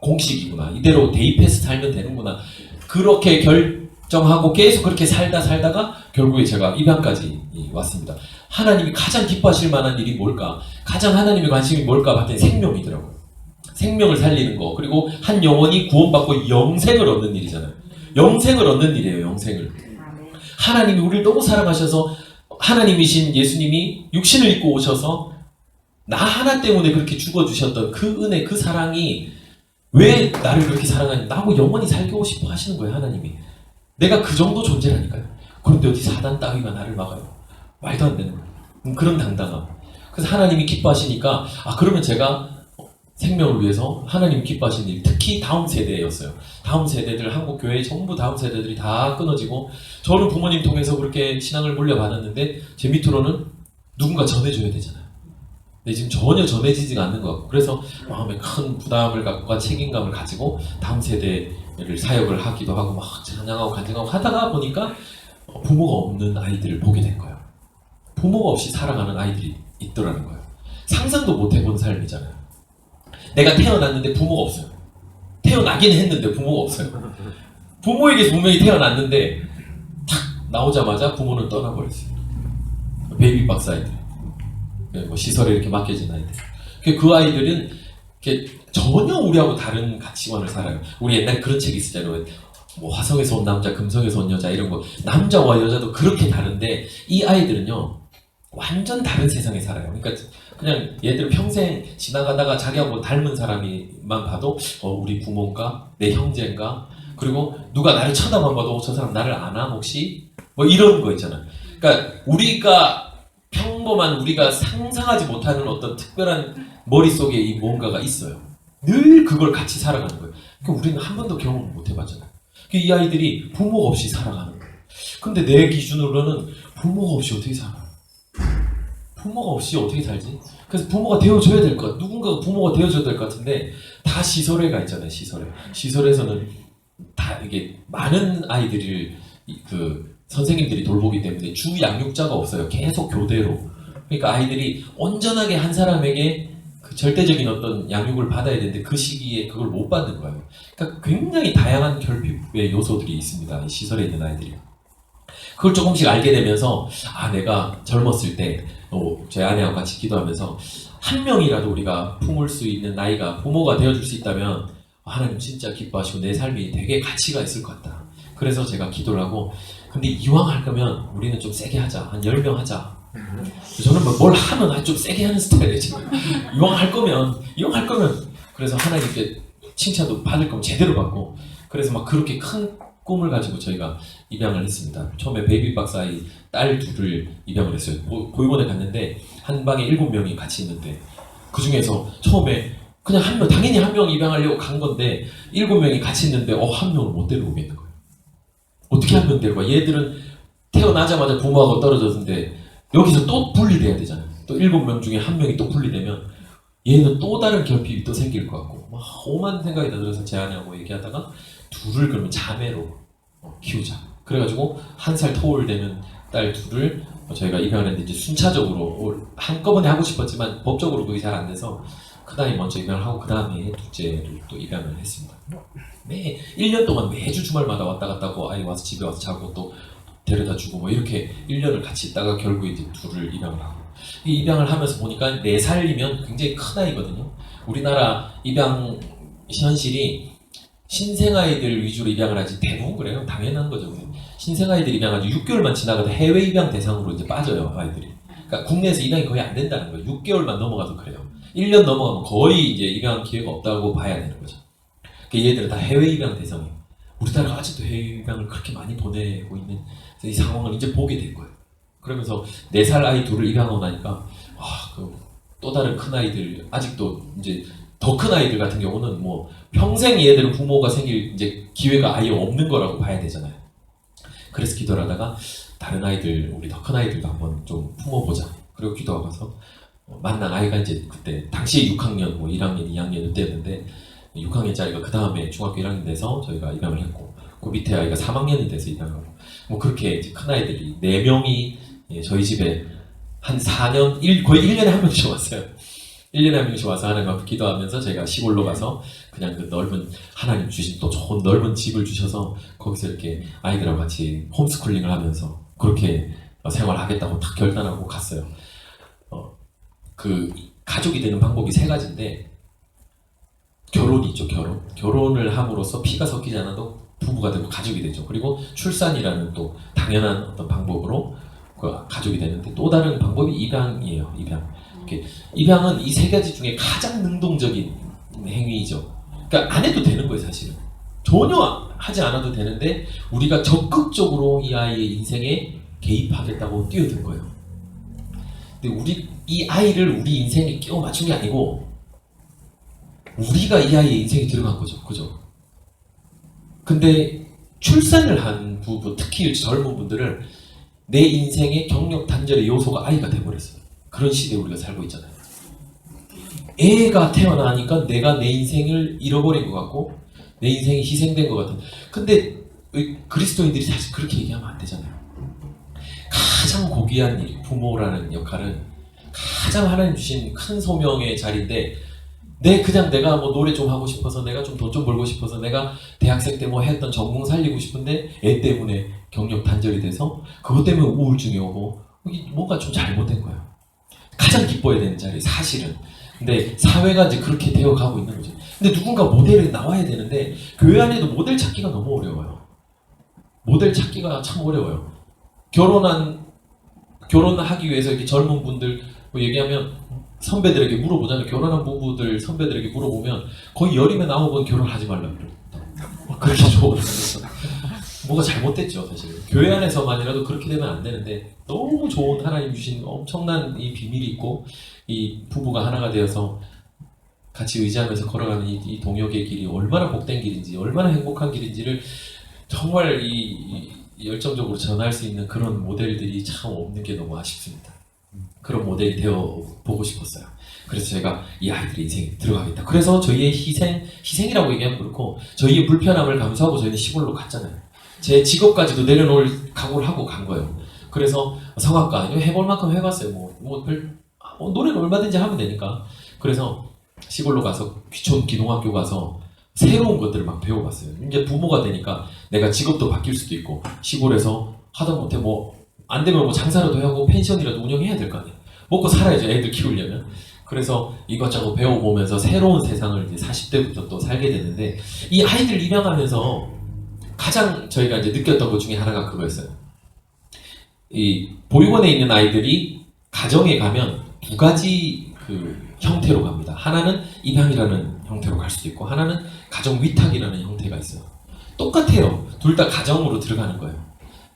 공식이구나 이대로 대입해서 살면 되는구나 그렇게 결정하고 계속 그렇게 살다가 결국에 제가 입양까지 왔습니다. 하나님이 가장 기뻐하실 만한 일이 뭘까? 가장 하나님의 관심이 뭘까 봤더니 생명이더라고요. 생명을 살리는 거 그리고 한 영혼이 구원받고 영생을 얻는 일이잖아요. 영생을 얻는 일이에요. 영생을. 하나님이 우리를 너무 사랑하셔서 하나님이신 예수님이 육신을 입고 오셔서 나 하나 때문에 그렇게 죽어주셨던 그 은혜 그 사랑이 왜 나를 그렇게 사랑하냐 나하고 영원히 살고 싶어 하시는 거예요. 하나님이 내가 그 정도 존재라니까요. 그런데 어디 사단 따위가 나를 막아요. 말도 안 되는 거예요. 그런 당당함. 그래서 하나님이 기뻐하시니까 그러면 제가 생명을 위해서 하나님 기뻐하신 일 특히 다음 세대였어요. 다음 세대들 한국 교회 전부 다음 세대들이 다 끊어지고 저는 부모님 통해서 그렇게 신앙을 물려받았는데 제 밑으로는 누군가 전해줘야 되잖아요. 근데 지금 전혀 전해지지가 않는 것 같고 그래서 마음에 큰 부담을 갖고 책임감을 가지고 다음 세대를 사역을 하기도 하고 막 찬양하고 간증하고 하다가 보니까 부모가 없는 아이들을 보게 된 거예요. 부모가 없이 살아가는 아이들이 있더라는 거예요. 상상도 못 해본 삶이잖아요. 내가 태어났는데 부모가 없어요. 태어나긴 했는데 부모가 없어요. 부모에게 분명히 태어났는데 탁 나오자마자 부모는 떠나버렸어요. 베이비박스 아이들, 뭐 시설에 이렇게 맡겨진 아이들. 그 아이들은 전혀 우리하고 다른 가치관을 살아요. 우리 옛날에 그런 책이 있었잖아요. 뭐 화성에서 온 남자, 금성에서 온 여자 이런 거. 남자와 여자도 그렇게 다른데 이 아이들은요 완전 다른 세상에 살아요. 그러니까 그냥 얘들 평생 지나가다가 자기하고 닮은 사람이만 봐도 우리 부모인가? 내 형제인가? 그리고 누가 나를 쳐다만 봐도 저 사람 나를 아나 혹시? 뭐 이런 거 있잖아요. 그러니까 우리가 평범한 우리가 상상하지 못하는 어떤 특별한 머릿속에 이 뭔가가 있어요. 늘 그걸 같이 살아가는 거예요. 그러니까 우리는 한 번도 경험을 못 해봤잖아요. 이 아이들이 부모가 없이 살아가는 거예요. 근데 내 기준으로는 부모가 없이 어떻게 살아? 부모가 없이 어떻게 살지? 그래서 부모가 되어줘야 될 것 같아. 누군가가 부모가 되어줘야 될 것 같은데 다 시설에가 있잖아요. 시설에서는 다 이게 많은 아이들을 그 선생님들이 돌보기 때문에 주 양육자가 없어요. 계속 교대로. 그러니까 아이들이 온전하게 한 사람에게 그 절대적인 어떤 양육을 받아야 되는데 그 시기에 그걸 못 받는 거예요. 그러니까 굉장히 다양한 결핍의 요소들이 있습니다. 이 시설에 있는 아이들이. 그걸 조금씩 알게 되면서 내가 젊었을 때 제 아내하고 같이 기도하면서 한 명이라도 우리가 품을 수 있는 나이가 부모가 되어줄 수 있다면 하나님 진짜 기뻐하시고 내 삶이 되게 가치가 있을 것 같다. 그래서 제가 기도를 하고 근데 이왕 할 거면 우리는 좀 세게 하자. 한 10명 하자. 저는 뭘 하면 좀 세게 하는 스타일이에요. 지금. 이왕 할 거면 그래서 하나님께 칭찬도 받을 거면 제대로 받고 그래서 막 그렇게 큰 꿈을 가지고 저희가 입양을 했습니다. 처음에 베이비박스 아이 딸 둘을 입양을 했어요. 보육원에 갔는데 한 방에 7명이 같이 있는데 그 중에서 처음에 그냥 한 명, 당연히 한 명 입양하려고 간 건데 7명이 같이 있는데 한 명을 못 데려오겠는 거예요. 어떻게 한 명 데려가? 얘들은 태어나자마자 부모하고 떨어졌는데 여기서 또 분리돼야 되잖아요. 또 7명 중에 한 명이 또 분리되면 얘는 또 다른 결핍이 또 생길 것 같고 막 오만 생각이 다 들어서 제안하고 얘기하다가 둘을 그러면 자매로 키우자. 그래가지고 1살 터울 되는 딸 둘을 저희가 입양을 했는데 이제 순차적으로 한꺼번에 하고 싶었지만 법적으로 그게 잘 안 돼서 큰아이 먼저 입양을 하고 그 다음에 둘째를 또 입양을 했습니다. 1년 동안 매주 주말마다 왔다 갔다 하고 아이 와서 집에 와서 자고 또 데려다 주고 뭐 이렇게 1년을 같이 있다가 결국 이제 둘을 입양을 하고 이 입양을 하면서 보니까 4살이면 굉장히 큰 아이거든요. 우리나라 입양 현실이 신생아이들 위주로 입양을 하지 대부분 그래요. 당연한 거죠. 신생아이들 입양하지 6개월만 지나가도 해외 입양 대상으로 이제 빠져요 아이들이. 그러니까 국내에서 입양이 거의 안 된다는 거예요. 6개월만 넘어가도 그래요. 1년 넘어가면 거의 이제 입양 기회가 없다고 봐야 되는 거죠. 그러니까 얘들은 다 해외 입양 대상이에요. 우리나라가 아직도 해외 입양을 그렇게 많이 보내고 있는 이 상황을 이제 보게 된 거예요. 그러면서 4살 아이 둘을 입양하고 나니까 또 다른 큰 아이들 아직도 이제 더 큰 아이들 같은 경우는 뭐 평생 얘들은 부모가 생길 이제 기회가 아예 없는 거라고 봐야 되잖아요. 그래서 기도를 하다가 다른 아이들 우리 더 큰 아이들도 한번 좀 품어보자. 그리고 기도하고서 만난 아이가 이제 그때 당시에 6학년, 뭐 1학년, 2학년 이때였는데 6학년짜리가 그 다음에 중학교 1학년 돼서 저희가 입양을 했고 그 밑에 아이가 3학년이 돼서 입양을 하고 뭐 그렇게 이제 큰 아이들이 4명이 저희 집에 한 4년, 거의 1년에 한 명씩 왔어요. 1년에 한 명씩 와서 하나님 앞에 기도하면서 저희가 시골로 가서 그냥 그 넓은 하나님 주신 또 좋은 넓은 집을 주셔서 거기서 이렇게 아이들하고 같이 홈스쿨링을 하면서 그렇게 생활하겠다고 딱 결단하고 갔어요. 그 가족이 되는 방법이 3가지인데 결혼이 있죠. 결혼을 함으로써 피가 섞이지 않아도 부부가 되고 가족이 되죠. 그리고 출산이라는 또 당연한 어떤 방법으로 그 가족이 되는데 또 다른 방법이 입양이에요. 입양은 이 3가지 중에 가장 능동적인 행위이죠. 그러니까 안 해도 되는 거예요, 사실은. 전혀 하지 않아도 되는데 우리가 적극적으로 이 아이의 인생에 개입하겠다고 뛰어든 거예요. 근데 이 아이를 우리 인생에 끼워 맞춘 게 아니고 우리가 이 아이의 인생에 들어간 거죠. 그죠? 근데 출산을 한 부부, 특히 젊은 분들은 내 인생의 경력 단절의 요소가 아이가 돼버렸어요. 그런 시대에 우리가 살고 있잖아요. 애가 태어나니까 내가 내 인생을 잃어버린 것 같고 내 인생이 희생된 것 같은. 근데 그리스도인들이 사실 그렇게 얘기하면 안 되잖아요. 가장 고귀한 일, 부모라는 역할은 가장 하나님 주신 큰 소명의 자리인데 내가 뭐 노래 좀 하고 싶어서 내가 좀 돈 좀 벌고 싶어서 내가 대학생 때 뭐 했던 전공 살리고 싶은데 애 때문에 경력 단절이 돼서 그것 때문에 우울증이 오고 이게 뭔가 좀 잘못된 거예요. 가장 기뻐야 되는 자리 사실은. 근데 사회가 이제 그렇게 되어가고 있는 거죠. 근데 누군가 모델이 나와야 되는데 교회 안에도 모델 찾기가 너무 어려워요. 모델 찾기가 참 어려워요. 결혼하기 위해서 이렇게 젊은 분들 뭐 얘기하면 선배들에게 물어보잖아요. 결혼한 부부들 선배들에게 물어보면 거의 10이면 9번 결혼하지 말라고 그래요. 그렇게 좋은 뭐가 잘못됐죠 사실. 교회 안에서만이라도 그렇게 되면 안 되는데 너무 좋은 하나님 주신 엄청난 이 비밀이 있고 이 부부가 하나가 되어서 같이 의지하면서 걸어가는 이 동역의 길이 얼마나 복된 길인지 얼마나 행복한 길인지를 정말 이 열정적으로 전할 수 있는 그런 모델들이 참 없는 게 너무 아쉽습니다. 그런 모델이 되어 보고 싶었어요. 그래서 제가 이 아이들의 인생에 들어가겠다. 그래서 저희의 희생이라고 얘기하면 그렇고 저희의 불편함을 감수하고 저희는 시골로 갔잖아요. 제 직업까지도 내려놓을 각오를 하고 간 거예요. 그래서 성악가 해볼 만큼 해봤어요. 노래는 얼마든지 하면 되니까. 그래서 시골로 가서 귀촌 기동학교 가서 새로운 것들을 막 배워봤어요. 이제 부모가 되니까 내가 직업도 바뀔 수도 있고 시골에서 하다못해 안 되면 장사라도 하고 펜션이라도 운영해야 될 거 아니에요. 먹고 살아야죠. 애들 키우려면. 그래서 이것저것 배워보면서 새로운 세상을 이제 40대부터 또 살게 됐는데 이 아이들 입양하면서 가장 저희가 이제 느꼈던 것 중에 하나가 그거였어요. 이 보육원에 있는 아이들이 가정에 가면 2가지 그 형태로 갑니다. 하나는 입양이라는 형태로 갈 수도 있고 하나는 가정 위탁이라는 형태가 있어요. 똑같아요. 둘 다 가정으로 들어가는 거예요.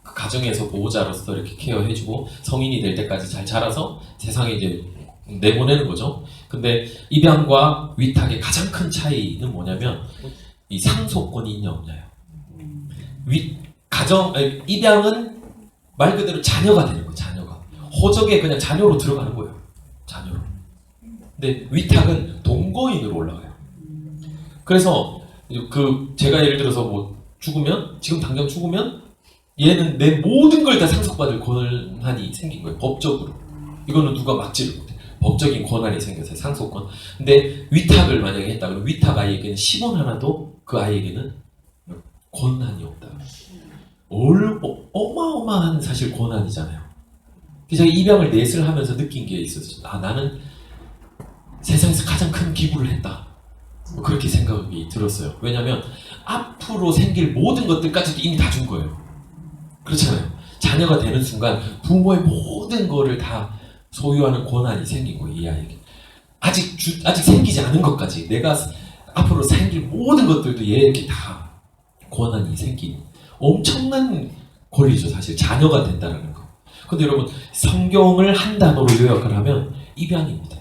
가정에서 보호자로서 이렇게 케어해주고 성인이 될 때까지 잘 자라서 세상에 이제 내보내는 거죠. 근데 입양과 위탁의 가장 큰 차이는 뭐냐면 이 상속권이 있냐 없냐요. 입양은 말 그대로 자녀가 되는 거예요. 자녀가 호적에 그냥 자녀로 들어가는 거예요. 자녀로. 근데 위탁은 동거인으로 올라가요. 그래서 제가 예를 들어서 뭐 죽으면 지금 당장 죽으면 얘는 내 모든 걸 다 상속받을 권한이 생긴 거예요. 법적으로. 이거는 누가 막지를 못해. 법적인 권한이 생겼어요. 상속권. 근데 위탁을 만약에 했다 그러면 위탁 아이에게는 10원 하나도 그 아이에게는 권한이 없다. 어마어마한 사실 권한이잖아요. 그래서 제가 입양을 넷을 하면서 느낀 게 있었어요. 나는 세상에서 가장 큰 기부를 했다. 그렇게 생각이 들었어요. 왜냐하면 앞으로 생길 모든 것들까지도 이미 다 준 거예요. 그렇잖아요. 자녀가 되는 순간 부모의 모든 거를 다 소유하는 권한이 생긴 거예요. 이 아이에게. 아직 생기지 않은 것까지 내가 앞으로 생길 모든 것들도 얘에게 다 권한이 생긴 엄청난 권리죠. 사실 자녀가 된다는 거. 근데 여러분 성경을 한 단어로 요약을 하면 입양입니다.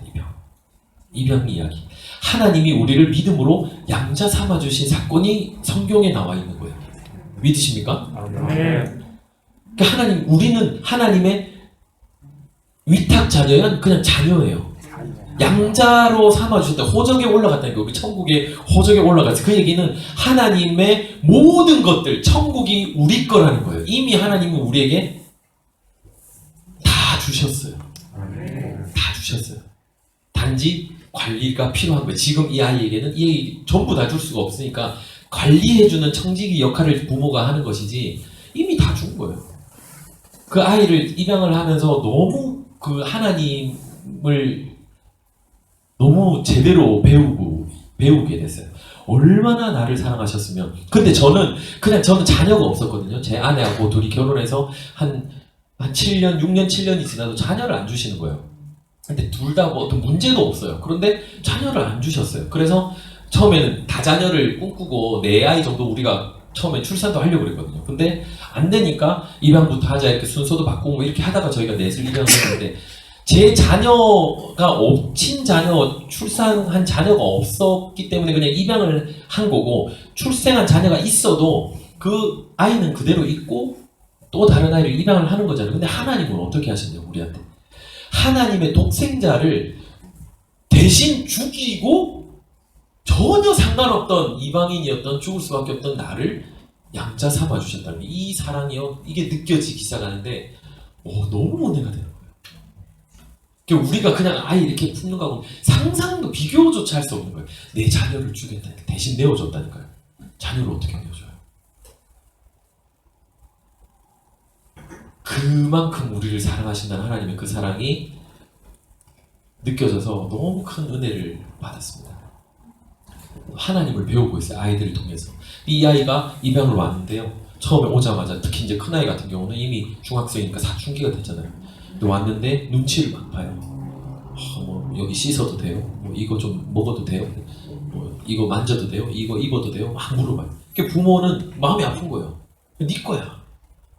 입양 이야기. 하나님이 우리를 믿음으로 양자 삼아주신 사건이 성경에 나와 있는 거예요. 믿으십니까? 그러니까 우리는 하나님의 위탁 자녀는 그냥 자녀예요. 양자로 삼아주셨다. 호적에 올라갔다는 거. 우리 천국의 호적에 올라갔어. 그 얘기는 하나님의 모든 것들, 천국이 우리 거라는 거예요. 이미 하나님은 우리에게 다 주셨어요. 다 주셨어요. 단지 관리가 필요한 거예요. 지금 이 아이에게는 이 전부 다 줄 수가 없으니까 관리해주는 청지기 역할을 부모가 하는 것이지 이미 다 준 거예요. 그 아이를 입양을 하면서 너무 그 하나님을 너무 제대로 배우게 됐어요. 얼마나 나를 사랑하셨으면. 근데 저는 자녀가 없었거든요. 제 아내하고 둘이 결혼해서 한 7년, 6년, 7년이 지나도 자녀를 안 주시는 거예요. 근데 둘 다 뭐 어떤 문제도 없어요. 그런데 자녀를 안 주셨어요. 그래서 처음에는 다자녀를 꿈꾸고 4아이 정도 우리가 처음에 출산도 하려고 그랬거든요. 근데 안 되니까 입양부터 하자 이렇게 순서도 바꾸고 이렇게 하다가 저희가 넷을 입양을 했는데 제 자녀가 친자녀 출산한 자녀가 없었기 때문에 그냥 입양을 한 거고 출생한 자녀가 있어도 그 아이는 그대로 있고 또 다른 아이를 입양을 하는 거잖아요. 근데 하나님은 어떻게 하셨냐고 우리한테. 하나님의 독생자를 대신 죽이고 전혀 상관없던 이방인이었던 죽을 수밖에 없던 나를 양자 삼아 주셨다는 이 사랑이요. 이게 느껴지기 시작하는데 너무 은혜가 되는 거예요. 그러니까 우리가 그냥 아이 이렇게 품는 거하고 상상도 비교조차 할 수 없는 거예요. 내 자녀를 주겠다니까 대신 내어줬다니까요. 자녀를 어떻게 내어줘요? 그만큼 우리를 사랑하신다는 하나님의 그 사랑이 느껴져서 너무 큰 은혜를 받았습니다. 하나님을 배우고 있어요. 아이들을 통해서. 이 아이가 입양을 왔는데요. 처음에 오자마자 특히 이제 큰아이 같은 경우는 이미 중학생이니까 사춘기가 됐잖아요. 근데 왔는데 눈치를 막 봐요. 뭐 여기 씻어도 돼요? 뭐 이거 좀 먹어도 돼요? 뭐 이거 만져도 돼요? 이거 입어도 돼요? 막 물어봐요. 그러니까 부모는 마음이 아픈 거예요. 네 거야.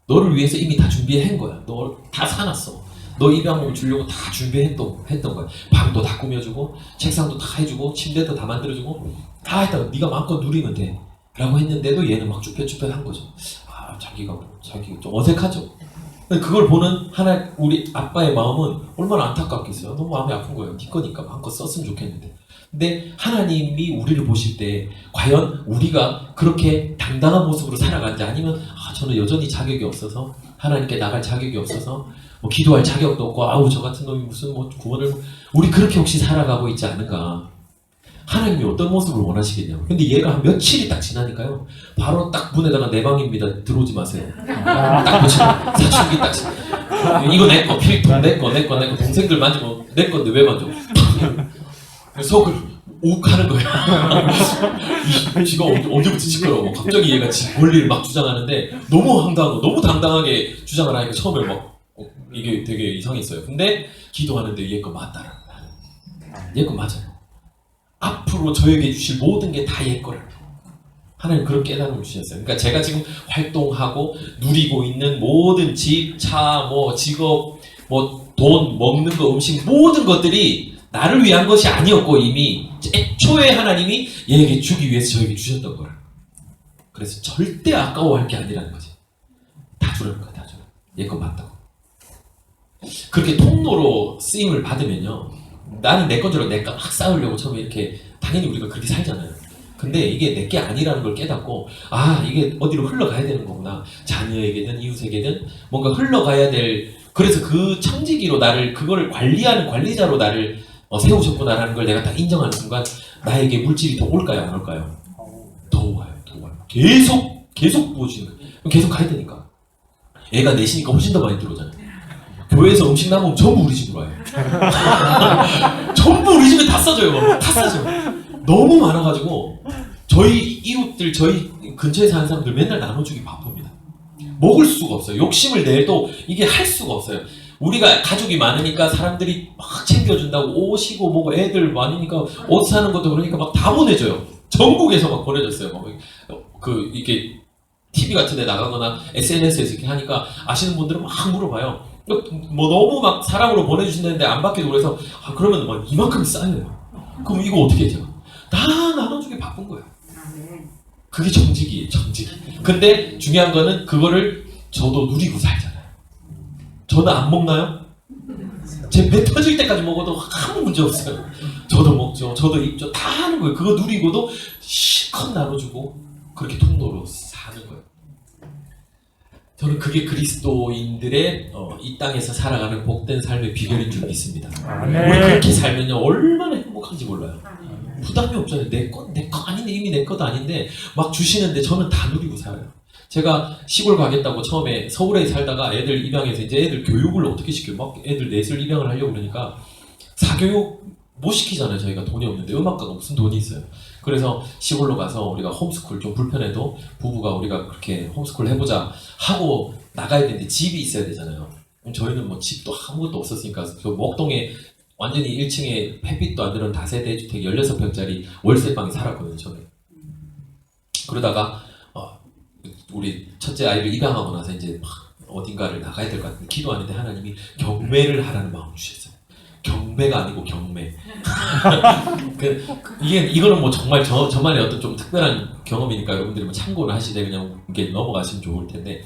너를 위해서 이미 다 준비한 거야. 너 다 사놨어. 너 입양을 주려고 다 준비했던 거야. 방도 다 꾸며주고 책상도 다 해주고 침대도 다 만들어주고 다 했다가 네가 마음껏 누리면 돼 라고 했는데도 얘는 막 쭈뼛쭈뼛한 거죠. 자기가 좀 어색하죠. 근데 그걸 보는 우리 아빠의 마음은 얼마나 안타깝겠어요. 너무 마음이 아픈 거예요. 네 거니까 마음껏 썼으면 좋겠는데. 근데 하나님이 우리를 보실 때 과연 우리가 그렇게 당당한 모습으로 살아간지 아니면 저는 여전히 자격이 없어서 하나님께 나갈 자격이 없어서 뭐 기도할 자격도 없고 저 같은 놈이 무슨 뭐 구원을 우리 그렇게 혹시 살아가고 있지 않은가. 하나님이 어떤 모습을 원하시겠냐고. 근데 얘가 한 며칠이 딱 지나니까요. 바로 딱 문에다가 내 방입니다. 들어오지 마세요. 딱 붙이고 사춘기 딱 이거 내 거, 필통 내 거, 동생들 만지고 내 건데 왜 만져? 속을 욱 하는 거야. 지가 언제부터 시끄러워. 갑자기 얘가 지 권리를 막 주장하는데 너무 황당하고 너무 당당하게 주장을 하니까 처음에 막 이게 되게 이상했어요. 근데 기도하는데 얘 거 맞다라는 거야. 얘 거 맞아요. 앞으로 저에게 주실 모든 게 다 얘 거라는 거예요. 하나님 그런 깨달음을 주셨어요. 그러니까 제가 지금 활동하고 누리고 있는 모든 집, 차, 뭐 직업, 뭐 돈, 먹는 거, 음식 모든 것들이 나를 위한 것이 아니었고 이미 애초에 하나님이 얘에게 주기 위해서 저에게 주셨던 거예요. 그래서 절대 아까워할 게 아니라는 거지. 다 주라는 거야, 다 주라. 얘 거 맞다고. 그렇게 통로로 쓰임을 받으면요, 나는 내 건 줄 알고 내가 막 쌓으려고 처음에 이렇게, 당연히 우리가 그렇게 살잖아요. 근데 이게 내 게 아니라는 걸 깨닫고, 아, 이게 어디로 흘러가야 되는 거구나. 자녀에게든 이웃에게든 뭔가 흘러가야 될, 그래서 그 청지기로 나를, 그거를 관리하는 관리자로 나를 세우셨구나라는 걸 내가 딱 인정하는 순간 나에게 물질이 더 올까요, 안 올까요? 더 와요, 더 와요. 계속 부어주는 거예요. 계속 가야 되니까. 애가 넷이니까 훨씬 더 많이 들어오잖아요. 교회에서 음식 남으면 전부 우리 집으로 와요. 전부 우리 집에 다 싸줘요. 다 싸줘요. 너무 많아가지고 저희 이웃들, 저희 근처에 사는 사람들 맨날 나눠주기 바쁩니다. 먹을 수가 없어요. 욕심을 내도 이게 할 수가 없어요. 우리가 가족이 많으니까 사람들이 막 챙겨준다고, 옷이고 뭐고 애들 많으니까 옷 사는 것도 그러니까 막 다 보내줘요. 전국에서 막 보내줬어요. 막 이게 TV 같은 데 나가거나 SNS에서 이렇게 하니까 아시는 분들은 막 물어봐요. 뭐 너무 막 사랑으로 보내주신다는데 안 받기도 그래서, 아, 그러면 막 이만큼 쌓여요. 그럼 이거 어떻게 해요? 다 나눠주기 바쁜 거예요. 그게 정직이에요, 정직. 근데 중요한 거는 그거를 저도 누리고 살잖아요. 저는 안 먹나요? 제 배 터질 때까지 먹어도 아무 문제 없어요. 저도 먹죠, 저도 입죠, 다 하는 거예요. 그거 누리고도 실컷 나눠주고 그렇게 통로로 사는 거예요. 저는 그게 그리스도인들의 이 땅에서 살아가는 복된 삶의 비결인 줄 믿습니다. 우리 그렇게 살면요, 얼마나 행복한지 몰라요. 부담이 없잖아요. 내 거 아닌데, 이미 내 것도 아닌데 막 주시는데 저는 다 누리고 살아요. 제가 시골 가겠다고 처음에 서울에 살다가 애들 입양해서 이제 애들 교육을 어떻게 시켜요? 막 애들 넷을 입양을 하려고 그러니까 사교육 못 시키잖아요. 저희가 돈이 없는데, 음악가가 무슨 돈이 있어요. 그래서 시골로 가서 우리가 홈스쿨, 좀 불편해도 부부가 우리가 그렇게 홈스쿨 해보자 하고 나가야 되는데 집이 있어야 되잖아요. 저희는 뭐 집도 아무것도 없었으니까 그 목동에 완전히 1층에 햇빛도 안 드는 다세대 주택 16평짜리 월세방에 살았거든요, 저는. 그러다가 우리 첫째 아이를 입양하고 나서 이제 막 어딘가를 나가야 될 것 같은데 기도하는데 하나님이 경매를 하라는 마음을 주셨어요. 경매가 아니고 경매. 이거는 뭐 정말 저만의 어떤 좀 특별한 경험이니까 여러분들이 뭐 참고를 하시되 그냥 이게 넘어가시면 좋을 텐데,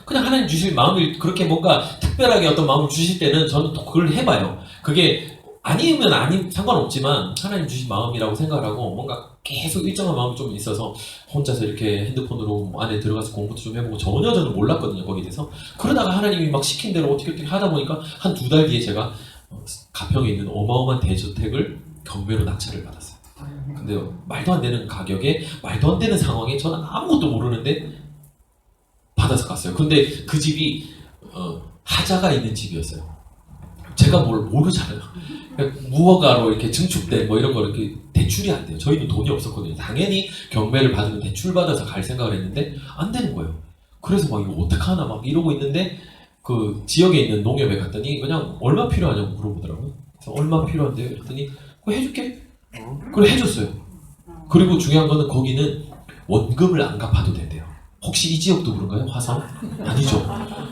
그냥 하나님 주실 마음을 그렇게 뭔가 특별하게 어떤 마음을 주실 때는 저는 또 그걸 해봐요. 그게 아니면 상관없지만 하나님 주신 마음이라고 생각하고 뭔가 계속 일정한 마음이 좀 있어서 혼자서 이렇게 핸드폰으로 안에 들어가서 공부도 좀 해보고 전혀 저는 몰랐거든요, 거기에 대해서. 그러다가 하나님이 막 시킨 대로 어떻게 하다 보니까 한 2달 뒤에 제가 가평에 있는 어마어마한 대저택을 경매로 낙찰을 받았어요. 근데 말도 안 되는 가격에 말도 안 되는 상황에 저는 아무것도 모르는데 받아서 갔어요. 근데 그 집이 하자가 있는 집이었어요. 제가 뭘 모르잖아요. 무허가로 이렇게 증축된 뭐 이런 거 이렇게 대출이 안 돼요. 저희는 돈이 없었거든요. 당연히 경매를 받으면 대출 받아서 갈 생각을 했는데 안 되는 거예요. 그래서 막 이거 어떡하나 막 이러고 있는데 그 지역에 있는 농협에 갔더니 그냥 얼마 필요하냐고 물어보더라고요. 그래서 얼마 필요한데요? 그랬더니 그거 해줄게. 그걸 해줬어요. 그리고 중요한 거는 거기는 원금을 안 갚아도 된대요. 혹시 이 지역도 그런가요? 화성? 아니죠.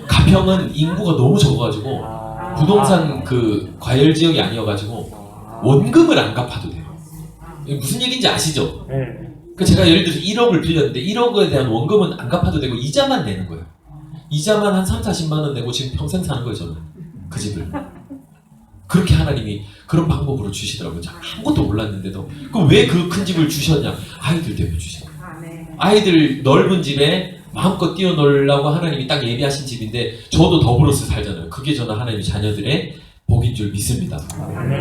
가평은 인구가 너무 적어가지고 부동산 그 과열 지역이 아니어가지고 원금을 안 갚아도 돼요. 이게 무슨 얘기인지 아시죠? 그 제가 예를 들어서 1억을 빌렸는데 1억에 대한 원금은 안 갚아도 되고 이자만 내는 거예요. 이자만 한 30-40만 원 내고 지금 평생 사는 거예요, 저는. 그 집을. 그렇게 하나님이 그런 방법으로 주시더라고요. 제가 아무것도 몰랐는데도. 그럼 왜 그 큰 집을 주셨냐? 아이들 때문에 주신 거예요. 아이들 넓은 집에 마음껏 뛰어놀라고 하나님이 딱 예비하신 집인데 저도 더불어서 살잖아요. 그게 저는 하나님의 자녀들의 복인 줄 믿습니다.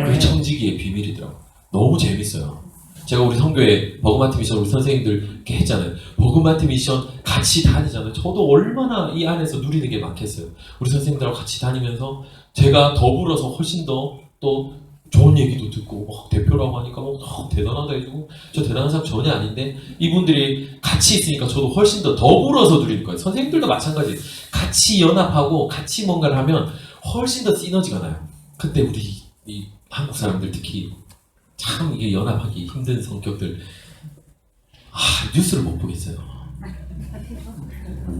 그게 청지기의 비밀이더라고요. 너무 재밌어요. 제가 우리 성교회 버그마트 미션 우리 선생님들 이렇게 했잖아요. 버그마트 미션 같이 다니잖아요. 저도 얼마나 이 안에서 누리는 게 많겠어요. 우리 선생님들하고 같이 다니면서 제가 더불어서 훨씬 더 또 좋은 얘기도 듣고 대표라고 하니까 대단하다 해주고, 저 대단한 사람 전혀 아닌데 이분들이 같이 있으니까 저도 훨씬 더 더불어서 누리는 거예요. 선생님들도 마찬가지. 같이 연합하고 같이 뭔가를 하면 훨씬 더 시너지가 나요. 근데 우리 이 한국 사람들 특히 참 이게 연합하기 힘든 성격들, 뉴스를 못 보겠어요.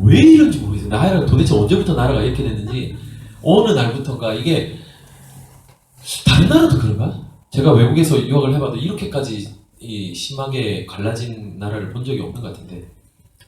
왜 이런지 모르겠어요. 도대체 언제부터 나라가 이렇게 됐는지 어느 날부터인가 이게 다른 나라도 그런가? 제가 외국에서 유학을 해봐도 이렇게까지 심하게 갈라진 나라를 본 적이 없는 것 같은데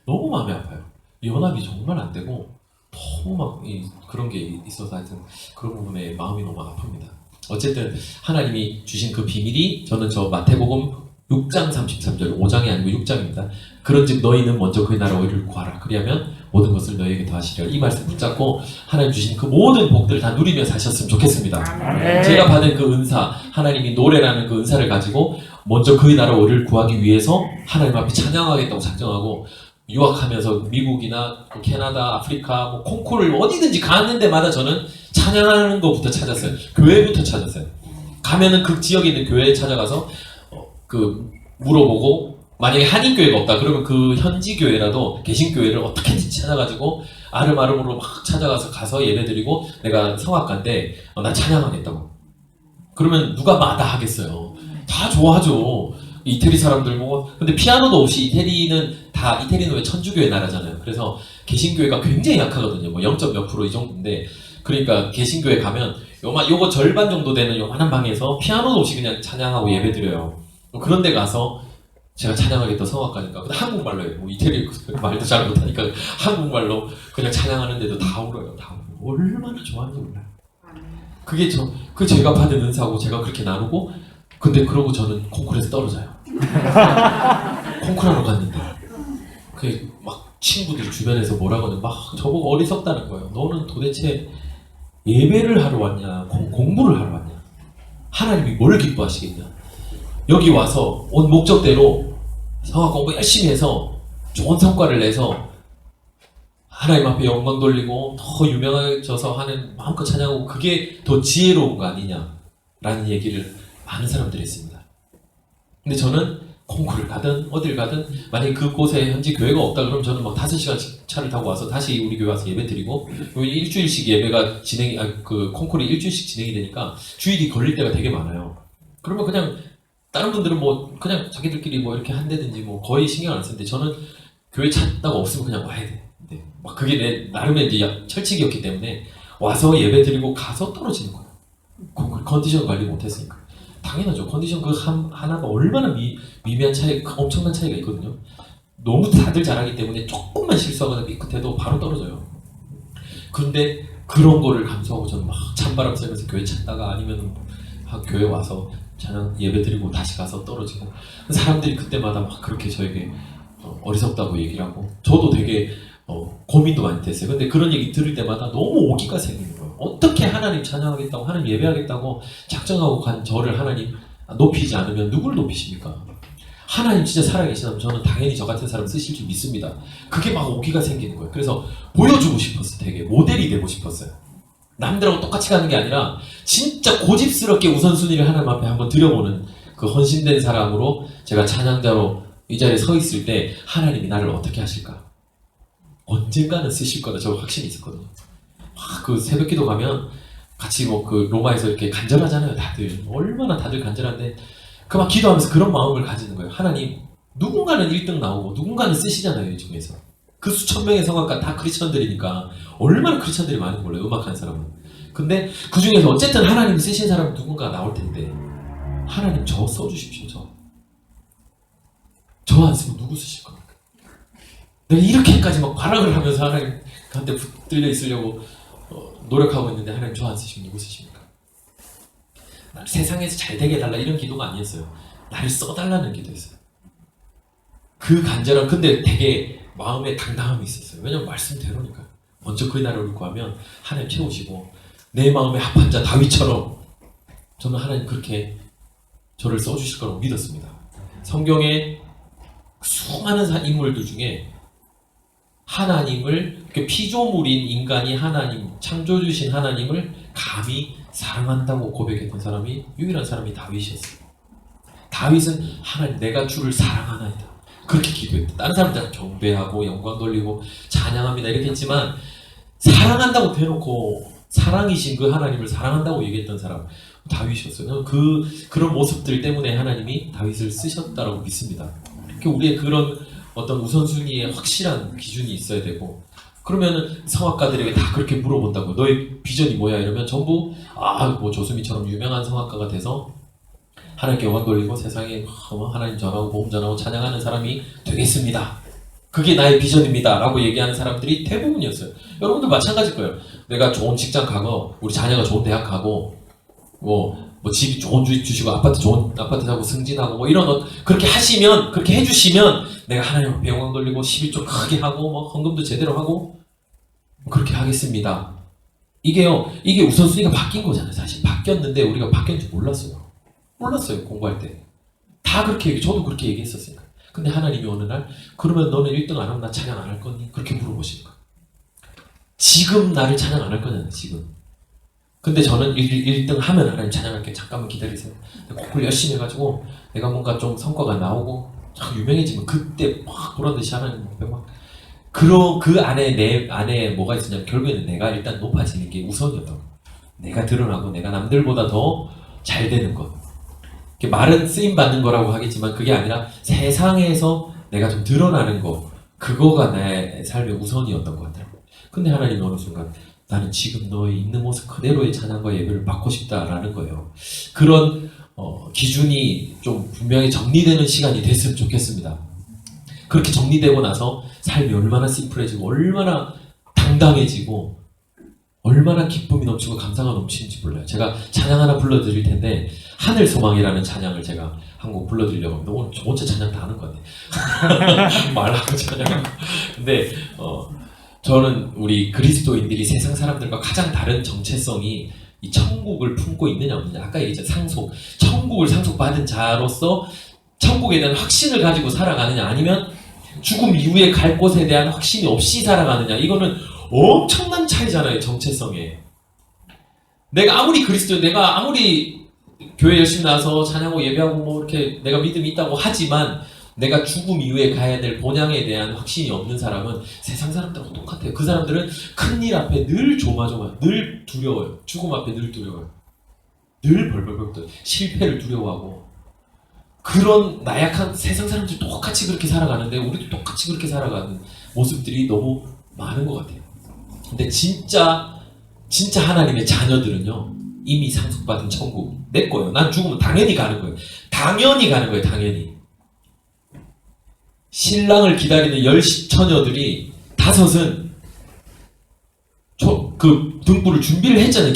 너무 마음이 아파요. 연합이 정말 안 되고 너무 막 그런 게 있어서 하여튼 그런 부분에 마음이 너무 아픕니다. 어쨌든 하나님이 주신 그 비밀이 저는 저 마태복음 6장 33절 5장이 아니고 6장입니다. 그런즉 너희는 먼저 그의 나라와 의를 구하라. 그리하면 모든 것을 너희에게 더하시리라. 이 말씀 붙잡고 하나님 주신 그 모든 복들을 다 누리며 사셨으면 좋겠습니다. 제가 받은 그 은사, 하나님이 노래라는 그 은사를 가지고 먼저 그의 나라와 의를 구하기 위해서 하나님 앞에 찬양하겠다고 작정하고 유학하면서 미국이나 캐나다, 아프리카, 뭐 콩쿠르를 어디든지 가는 데마다 저는 찬양하는 것부터 찾았어요. 교회부터 찾았어요. 가면은 그 지역에 있는 교회에 찾아가서 물어보고 만약에 한인교회가 없다 그러면 그 현지 교회라도 개신교회를 어떻게든 찾아가지고 아름아름으로 막 찾아가서 가서 예배드리고 내가 성악가인데 나 찬양하겠다고 그러면 누가 마다하겠어요. 다 좋아하죠. 이태리 사람들 뭐 근데 피아노도 없이 이태리는 왜 천주교의 나라잖아요. 그래서 개신교회가 굉장히 약하거든요. 뭐 0. 몇 % 이 정도인데 그러니까 개신교회 가면 요거 절반 정도 되는 요만한 방에서 피아노도 없이 그냥 찬양하고 예배드려요. 그런 데 가서 제가 찬양하겠다 성악가니까 근데 한국말로 해요. 뭐 이태리 말도 잘 못하니까 한국말로 그냥 찬양하는데도 다 울어요. 다 울어요. 얼마나 좋아하는지 몰라요. 그게 제가 받은 은사고 제가 그렇게 나누고 근데 그러고 저는 콩쿠르에서 떨어져요. 콩쿠르하러 갔는데 막 친구들이 주변에서 뭐라고 하는 막 저보고 어리석다는 거예요. 너는 도대체 예배를 하러 왔냐 공부를 하러 왔냐 하나님이 뭘 기뻐하시겠냐 여기 와서 온 목적대로 성악 공부 열심히 해서 좋은 성과를 내서 하나님 앞에 영광 돌리고 더 유명해져서 하는 마음껏 찬양하고 그게 더 지혜로운 거 아니냐라는 얘기를 많은 사람들이 했습니다. 근데 저는 콩쿠르를 가든 어딜 가든 만약에 그곳에 현지 교회가 없다 그러면 저는 막 5시간씩 차를 타고 와서 다시 우리 교회 와서 예배 드리고 일주일씩 예배가 그 콩쿠르 일주일씩 진행이 되니까 주일이 걸릴 때가 되게 많아요. 그러면 그냥 다른 분들은 뭐 그냥 자기들끼리 뭐 이렇게 한다든지 뭐 거의 신경 안 쓰는데 저는 교회 찾다가 없으면 그냥 와야 돼. 네. 막 그게 내 나름의 이제 철칙이었기 때문에 와서 예배 드리고 가서 떨어지는 거예요. 컨디션 관리 못했으니까. 당연하죠. 컨디션 그 하나가 얼마나 미미한 차이, 엄청난 차이가 있거든요. 너무 다들 잘하기 때문에 조금만 실수하거나 삐끗해도 바로 떨어져요. 근데 그런 거를 감수하고 저는 막 찬바람 쐬면서 교회 찾다가 아니면 교회 와서 찬양 예배 드리고 다시 가서 떨어지고 사람들이 그때마다 막 그렇게 저에게 어리석다고 얘기를 하고 저도 되게 고민도 많이 됐어요. 근데 그런 얘기 들을 때마다 너무 오기가 생기는 거예요. 어떻게 하나님 찬양하겠다고 하나님 예배하겠다고 작정하고 간 저를 하나님 높이지 않으면 누굴 높이십니까? 하나님 진짜 살아계시다면 저는 당연히 저 같은 사람 쓰실 줄 믿습니다. 그게 막 오기가 생기는 거예요. 그래서 보여주고 싶었어요. 되게 모델이 되고 싶었어요. 남들하고 똑같이 가는 게 아니라 진짜 고집스럽게 우선순위를 하나님 앞에 한번 드려보는 그 헌신된 사람으로 제가 찬양자로 이 자리에 서 있을 때 하나님이 나를 어떻게 하실까? 언젠가는 쓰실 거다. 저 확신이 있었거든요. 막 그 새벽기도 가면 같이 뭐 그 로마에서 이렇게 간절하잖아요. 다들 얼마나 다들 간절한데 그 막 기도하면서 그런 마음을 가지는 거예요. 하나님 누군가는 1등 나오고 누군가는 쓰시잖아요. 이 중에서 그 수천 명의 성악가 다 크리스천들이니까 얼마나 크리스천들이 많은 몰라요. 음악하는 사람은. 근데 그 중에서 어쨌든 하나님 쓰신 사람 누군가 나올 텐데 하나님 저 써주십시오. 저 안 쓰면 누구 쓰실 겁니까? 내가 이렇게까지 막 발악을 하면서 하나님한테 붙들려 있으려고 노력하고 있는데 하나님 저 안 쓰시면 누구 쓰십니까? 나를 세상에서 잘 되게 해달라 이런 기도가 아니었어요. 나를 써달라는 기도였어요. 그 간절함 근데 되게 마음에 당당함이 있었어요. 왜냐면 말씀대로니까. 먼저 그의 나라를 구하면 하나님 채우시고 내 마음에 합한 자 다윗처럼 저는 하나님 그렇게 저를 써주실 거라고 믿었습니다. 성경에 수많은 인물들 중에 하나님을 피조물인 인간이 하나님 창조주신 하나님을 감히 사랑한다고 고백했던 사람이 유일한 사람이 다윗이었어요. 다윗은 하나님 내가 주를 사랑하나이다 그렇게 기도했다. 다른 사람들은 경배하고 영광 돌리고 찬양합니다 이렇게 했지만 사랑한다고 대놓고 사랑이신 그 하나님을 사랑한다고 얘기했던 사람 다윗이었어요. 그런 모습들 때문에 하나님이 다윗을 쓰셨다고 믿습니다. 우리의 그런 어떤 우선순위에 확실한 기준이 있어야 되고 그러면은 성악가들에게 다 그렇게 물어본다고. 너의 비전이 뭐야? 이러면 전부 뭐 조수미처럼 유명한 성악가가 돼서 하나님께 영광 돌리고 세상에 하나님 전하고 복음 전하고 찬양하는 사람이 되겠습니다. 그게 나의 비전입니다. 라고 얘기하는 사람들이 대부분이었어요. 여러분들 마찬가지일 거예요. 내가 좋은 직장 가고 우리 자녀가 좋은 대학 가고 뭐 집 좋은 집 주시고 좋은 아파트 사고 승진하고 뭐 이런 그렇게 하시면 그렇게 해주시면 내가 하나님 앞에 영광 돌리고 11조 크게 하고 뭐 헌금도 제대로 하고 그렇게 하겠습니다. 이게 우선순위가 바뀐 거잖아요. 사실 바뀌었는데 우리가 바뀐 줄 몰랐어요. 공부할 때 다 그렇게 저도 그렇게 얘기했었으니까. 근데 하나님이 어느 날 그러면 너는 1등 안 하면 나 찬양 안 할 거니? 그렇게 물어보시는 거예요. 지금 나를 찬양 안 할 거냐는 지금. 근데 저는 1등 하면 하나님 찬양할게. 잠깐만 기다리세요. 공부를 열심히 해가지고 내가 뭔가 좀 성과가 나오고 유명해지면 그때 막 보란듯이 하나님 막 그 안에 내 안에 뭐가 있었냐면 결국에는 내가 일단 높아지는 게 우선이었다고. 내가 드러나고 내가 남들보다 더 잘 되는 것. 말은 쓰임 받는 거라고 하겠지만 그게 아니라 세상에서 내가 좀 드러나는 거. 그거가 내 삶의 우선이었던 것 같아요. 근데 하나님이 어느 순간 나는 지금 너의 있는 모습 그대로의 찬양과 예배를 받고 싶다라는 거예요. 그런 기준이 좀 분명히 정리되는 시간이 됐으면 좋겠습니다. 그렇게 정리되고 나서 삶이 얼마나 심플해지고 얼마나 당당해지고 얼마나 기쁨이 넘치고 감사가 넘치는지 몰라요. 제가 찬양 하나 불러드릴 텐데 하늘소망이라는 찬양을 제가 한 곡 불러드리려고 합니다. 오늘 저 혼자 찬양 다 하는 것 같아요. 말하고 찬양하고. 근데 저는 우리 그리스도인들이 세상 사람들과 가장 다른 정체성이 이 천국을 품고 있느냐 없느냐. 아까 얘기했죠. 천국을 상속받은 자로서 천국에 대한 확신을 가지고 살아가느냐 아니면 죽음 이후에 갈 곳에 대한 확신이 없이 살아가느냐. 이거는 엄청난 차이잖아요. 정체성에. 내가 아무리 그리스도인, 내가 아무리 교회 열심히 나와서 찬양하고 예배하고 뭐 이렇게 내가 믿음이 있다고 하지만 내가 죽음 이후에 가야 될 본향에 대한 확신이 없는 사람은 세상 사람들하고 똑같아요. 그 사람들은 큰일 앞에 늘 조마조마, 늘 두려워요. 죽음 앞에 늘 두려워요. 늘 벌벌벌 떨어요. 실패를 두려워하고. 그런 나약한 세상 사람들이 똑같이 그렇게 살아가는데 우리도 똑같이 그렇게 살아가는 모습들이 너무 많은 것 같아요. 근데 진짜 하나님의 자녀들은요, 이미 상속받은 천국 내 거예요. 난 죽으면 당연히 가는 거예요. 당연히. 신랑을 기다리는 10 처녀들이 5은 그 등불을 준비를 했잖아요.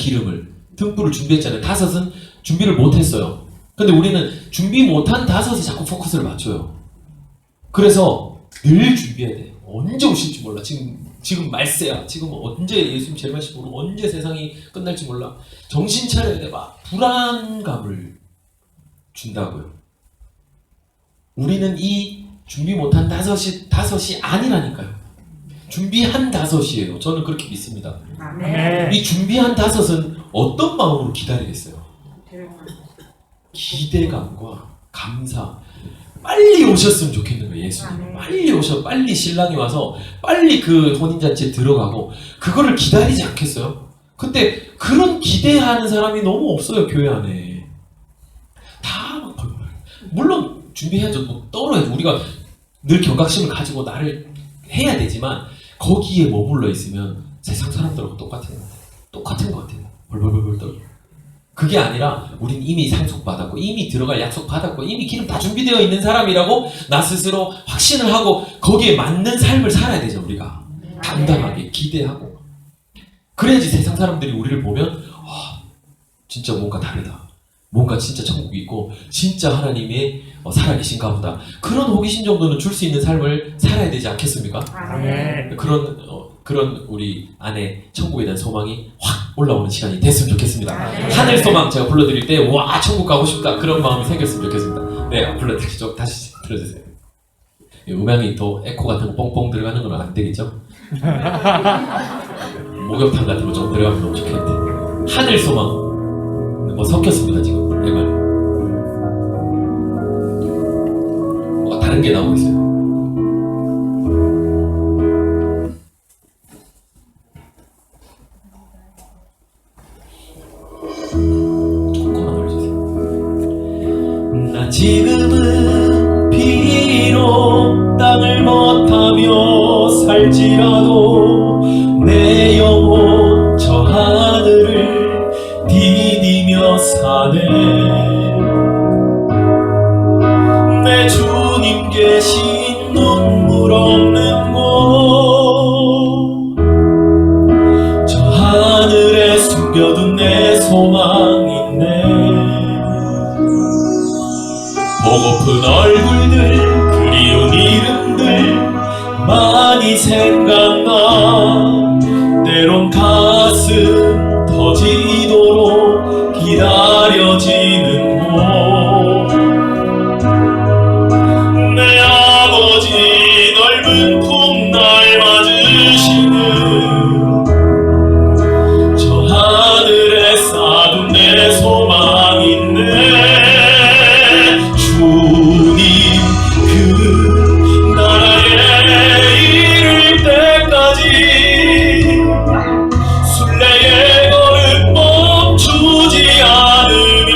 등불을 준비했잖아요. 5은 준비를 못했어요. 근데 우리는 준비 못한 5에 자꾸 포커스를 맞춰요. 그래서 늘 준비해야 돼. 언제 오실지 몰라. 지금 말세야. 지금 언제 예수님 재림하실지 모르고 언제 세상이 끝날지 몰라. 정신 차려야 돼. 막 불안감을 준다고요. 우리는 이 준비 못한 5이 아니라니까요. 준비한 5이에요. 저는 그렇게 믿습니다. 아멘. 이 준비한 5은 어떤 마음으로 기다리겠어요? 기대감과 감사. 빨리 오셨으면 좋겠는 거예요. 예수님. 빨리 신랑이 와서 빨리 그 혼인잔치에 들어가고 그거를 기다리지 않겠어요? 근데 그런 기대하는 사람이 너무 없어요. 교회 안에. 다 막 물론 준비해야죠. 뭐 떨어야죠. 우리가 늘 경각심을 가지고 나를 해야 되지만 거기에 머물러 있으면 세상 사람들하고 똑같은 것 같아요. 벌벌벌벌 떨고. 그게 아니라 우린 이미 상속받았고 이미 들어갈 약속 받았고 이미 기름 다 준비되어 있는 사람이라고 나 스스로 확신을 하고 거기에 맞는 삶을 살아야 되죠. 우리가 당당하게 기대하고. 그래야지 세상 사람들이 우리를 보면 진짜 뭔가 다르다. 뭔가 진짜 천국이 있고 진짜 하나님의 살아계신가 보다. 그런 호기심 정도는 줄 수 있는 삶을 살아야 되지 않겠습니까? 아멘. 그런 우리 안에 천국에 대한 소망이 확 올라오는 시간이 됐으면 좋겠습니다. 아멘. 하늘 소망 제가 불러드릴 때 와 천국 가고 싶다 그런 마음이 생겼으면 좋겠습니다. 네, 불러드리죠. 다시 들어주세요. 음향이 또 에코 같은 거 뽕뽕 들어가는 건 안 되겠죠? 목욕탕 같은 거 좀 들어가면 너무 좋겠는데. 하늘 소망. 뭐 섞였습니다 지금 내 말. 뭐가 다른 게 나오고 있어요. 조금만 올려주세요. 나 지금은 비록 땅을 못하며 살지라도 내 영혼 저 하늘을 디디며 사네. 내 주님 계신 눈물 없는 곳, 저 하늘에 숨겨둔 내 소망 있네. 보고픈 얼굴들 그리운 이름들 많이 생각나. 때론 가슴 터지도록 기다려지는 곳, 내 아버지 넓은 품 날 맞으시는 저 하늘에 쌓아둔 내 소망 있네. 주님 그 나라에 이를 때까지 순례의 걸음 멈추지 않으며,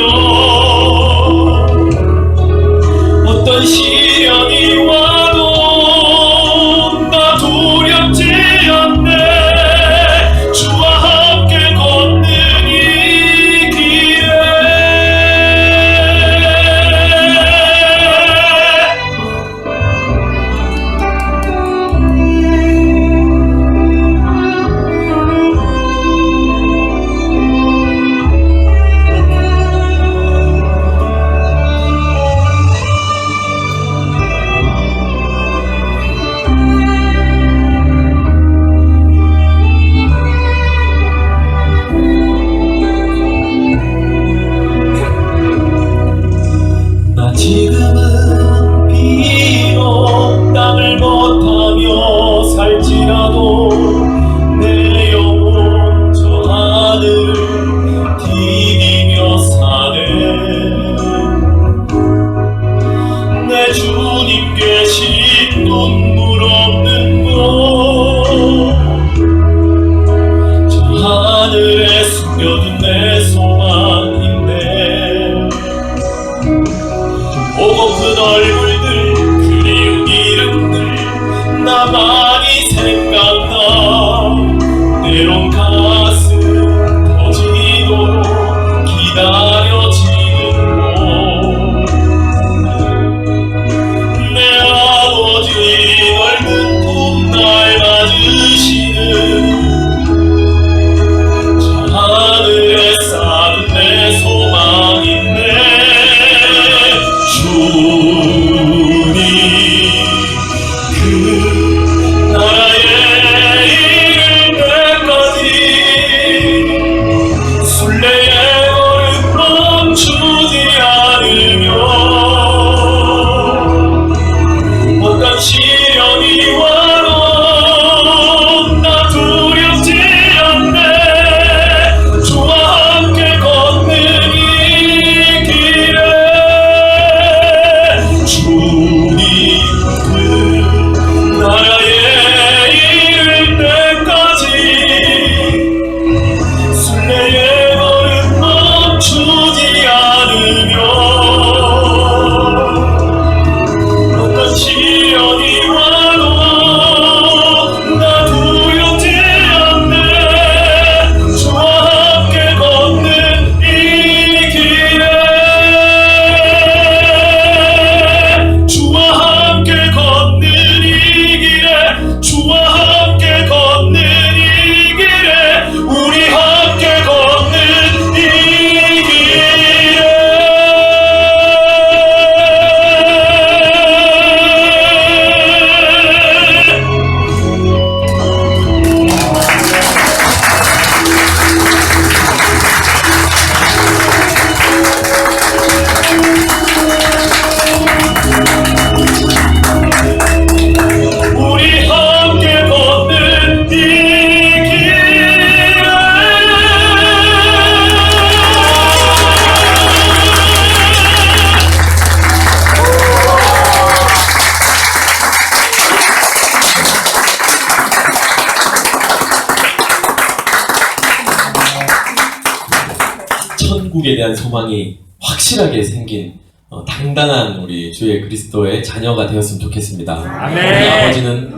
어떤 시련이 와도 나 두렵지 않네. 주와 함께 걷는 이 길에 나 지금은 비록 땅을 못하며 살지라도 내 영혼 저 하늘을 디디며 사네. 내 주님 계신 눈물 없는 곳, 저 하늘에 숨겨둔 내 소망 있네. 보고픈 얼굴들 그리운 이름들 나 많이 생각나. 때론 가슴 터지도록 기다려지는 곳, 내 아버지 넓은 품 날 맞으시는 저 하늘에 쌓은 내 소망 있네. 주님 그 나라에 이를 때까지 순례의 걸음 멈추지 않으며, 어떤 시련이 와도 나 두렵지 않네. 주와 함께 걷는 이 길에 주님 그 나라에 이를 때까지 순례의 걸음 멈추지 않으며, 어떤 시련이 와도 나 두렵지 않네. 주와 함께 걷는 이 길에 주와 함께 걷는 이 길에 주와 함께 걷는 이 길에 우리 함께 걷는 이 길에 우리 함께 걷는 이 길에 천국에 대한 소망이 확실하게 생긴 당당한 우리 주의 그리스도의 자녀가 되었으면 좋겠습니다. 아멘. 우리 아버지는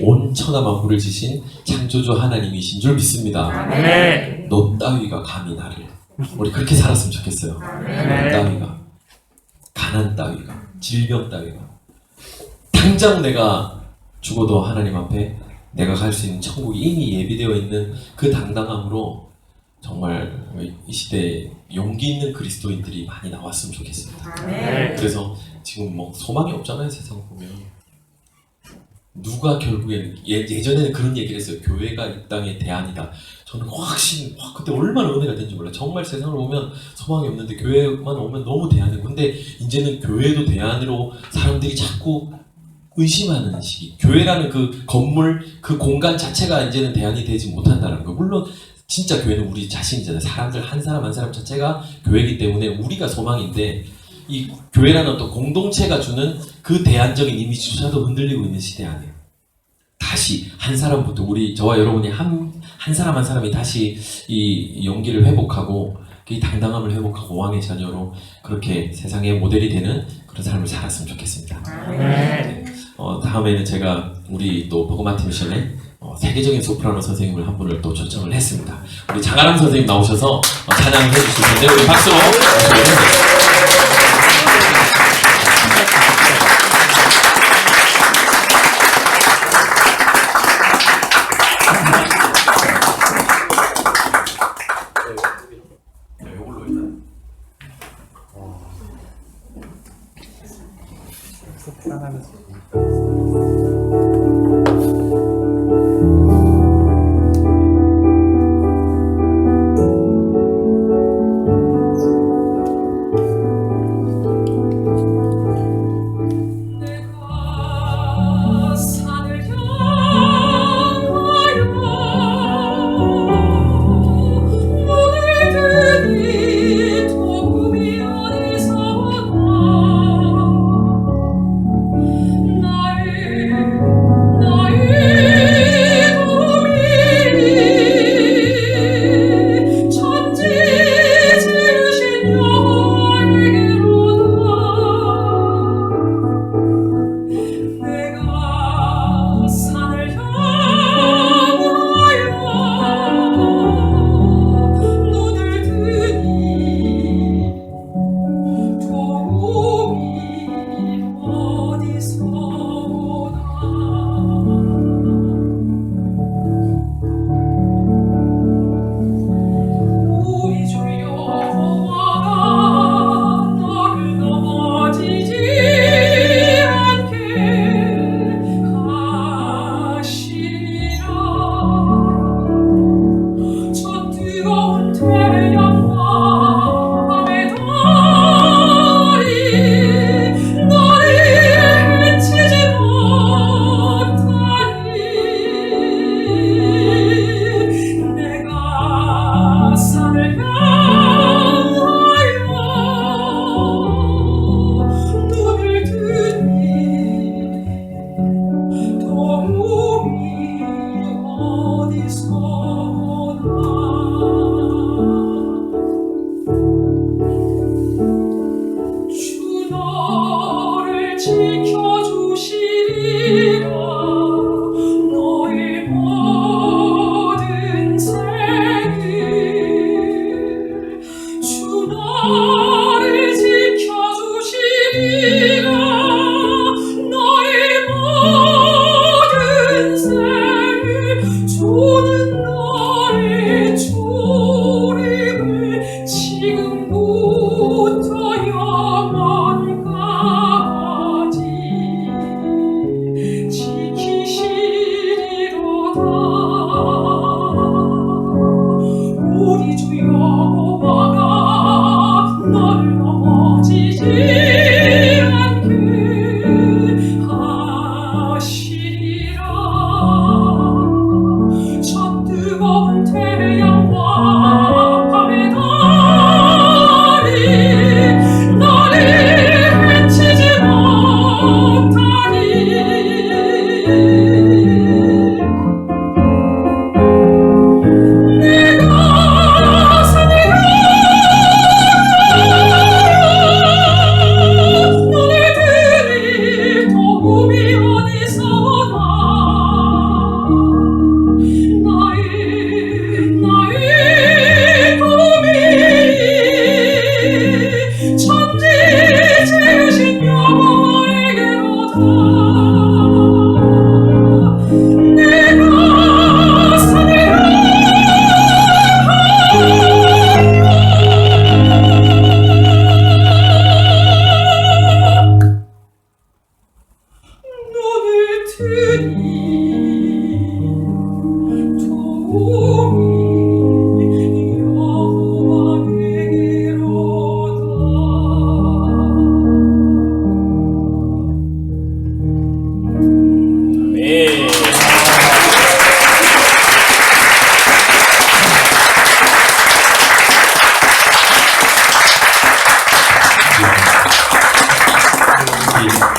온 천하 만물을 지신 창조주 하나님이신 줄 믿습니다. 아멘. 너 따위가 감히 나를. 우리 그렇게 살았으면 좋겠어요. 너 따위가, 가난 따위가, 질병 따위가, 당장 내가 죽어도 하나님 앞에 내가 갈 수 있는 천국이 이미 예비되어 있는 그 당당함으로 정말 이 시대에 용기 있는 그리스도인들이 많이 나왔으면 좋겠습니다. 그래서 지금 뭐 소망이 없잖아요. 세상 보면 누가 결국에는 예전에는 그런 얘기를 했어요. 교회가 이 땅의 대안이다. 저는 그때 얼마나 은혜가 된지 몰라요. 정말 세상을 보면 소망이 없는데 교회만 오면 너무 대안이고, 근데 이제는 교회도 대안으로 사람들이 자꾸 의심하는 시기. 교회라는 그 건물, 그 공간 자체가 이제는 대안이 되지 못한다는 거. 물론 진짜 교회는 우리 자신이잖아요. 사람들 한 사람 한 사람 자체가 교회이기 때문에 우리가 소망인데, 이 교회라는 어떤 공동체가 주는 그 대안적인 이미지조차도 흔들리고 있는 시대 아니에요. 다시 한 사람부터, 저와 여러분이 한 사람 한 사람이 다시 이 용기를 회복하고 이 당당함을 회복하고 왕의 자녀로 그렇게 세상의 모델이 되는 그런 삶을 살았으면 좋겠습니다. 다음에는 제가 우리 또 버그마티 미션에 세계적인 소프라노 선생님을 한 분을 또 초청을 했습니다. 우리 장아람 선생님 나오셔서 찬양을 해주실 텐데 우리 박수로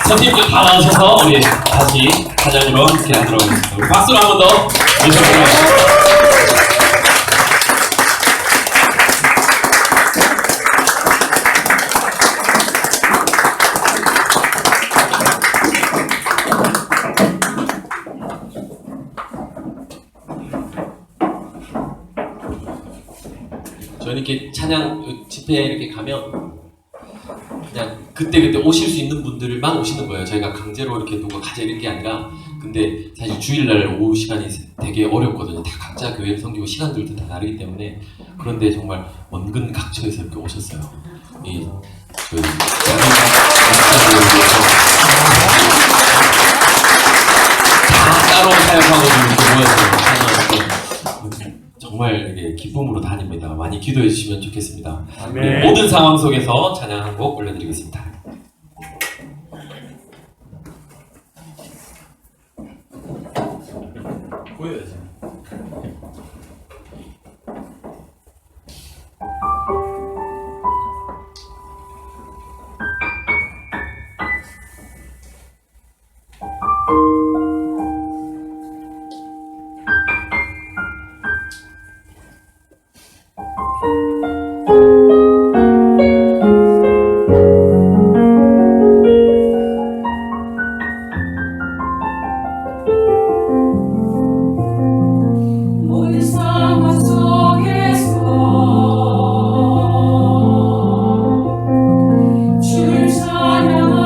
선생님들 다 나오셔서 우리 다시 찬양으로 함께 하도록 하겠습니다. 우리 박수로 한 번 더 주시고요. 저는 이렇게 찬양 집회에 이렇게 가면 그냥 그때그때 오실 수 있는 분들만 오시는 거예요. 저희가 강제로 이렇게 누가 가자 이런 게 아니라. 근데 사실 주일날 오후 시간이 되게 어렵거든요. 다 각자 교회를 섬기고 시간들도 다 다르기 때문에. 그런데 정말 원근 각처에서 이렇게 오셨어요. 이 저희 작은 위해서 다 따로 사역하고 이렇게 모여서 찬양하는데 정말 이게 기쁨으로 다닙니다. 많이 기도해 주시면 좋겠습니다. 네. 모든 상황 속에서 찬양 한 곡 올려드리겠습니다. 보여야지. 모든 상황 속에서 주를 찬양할지라.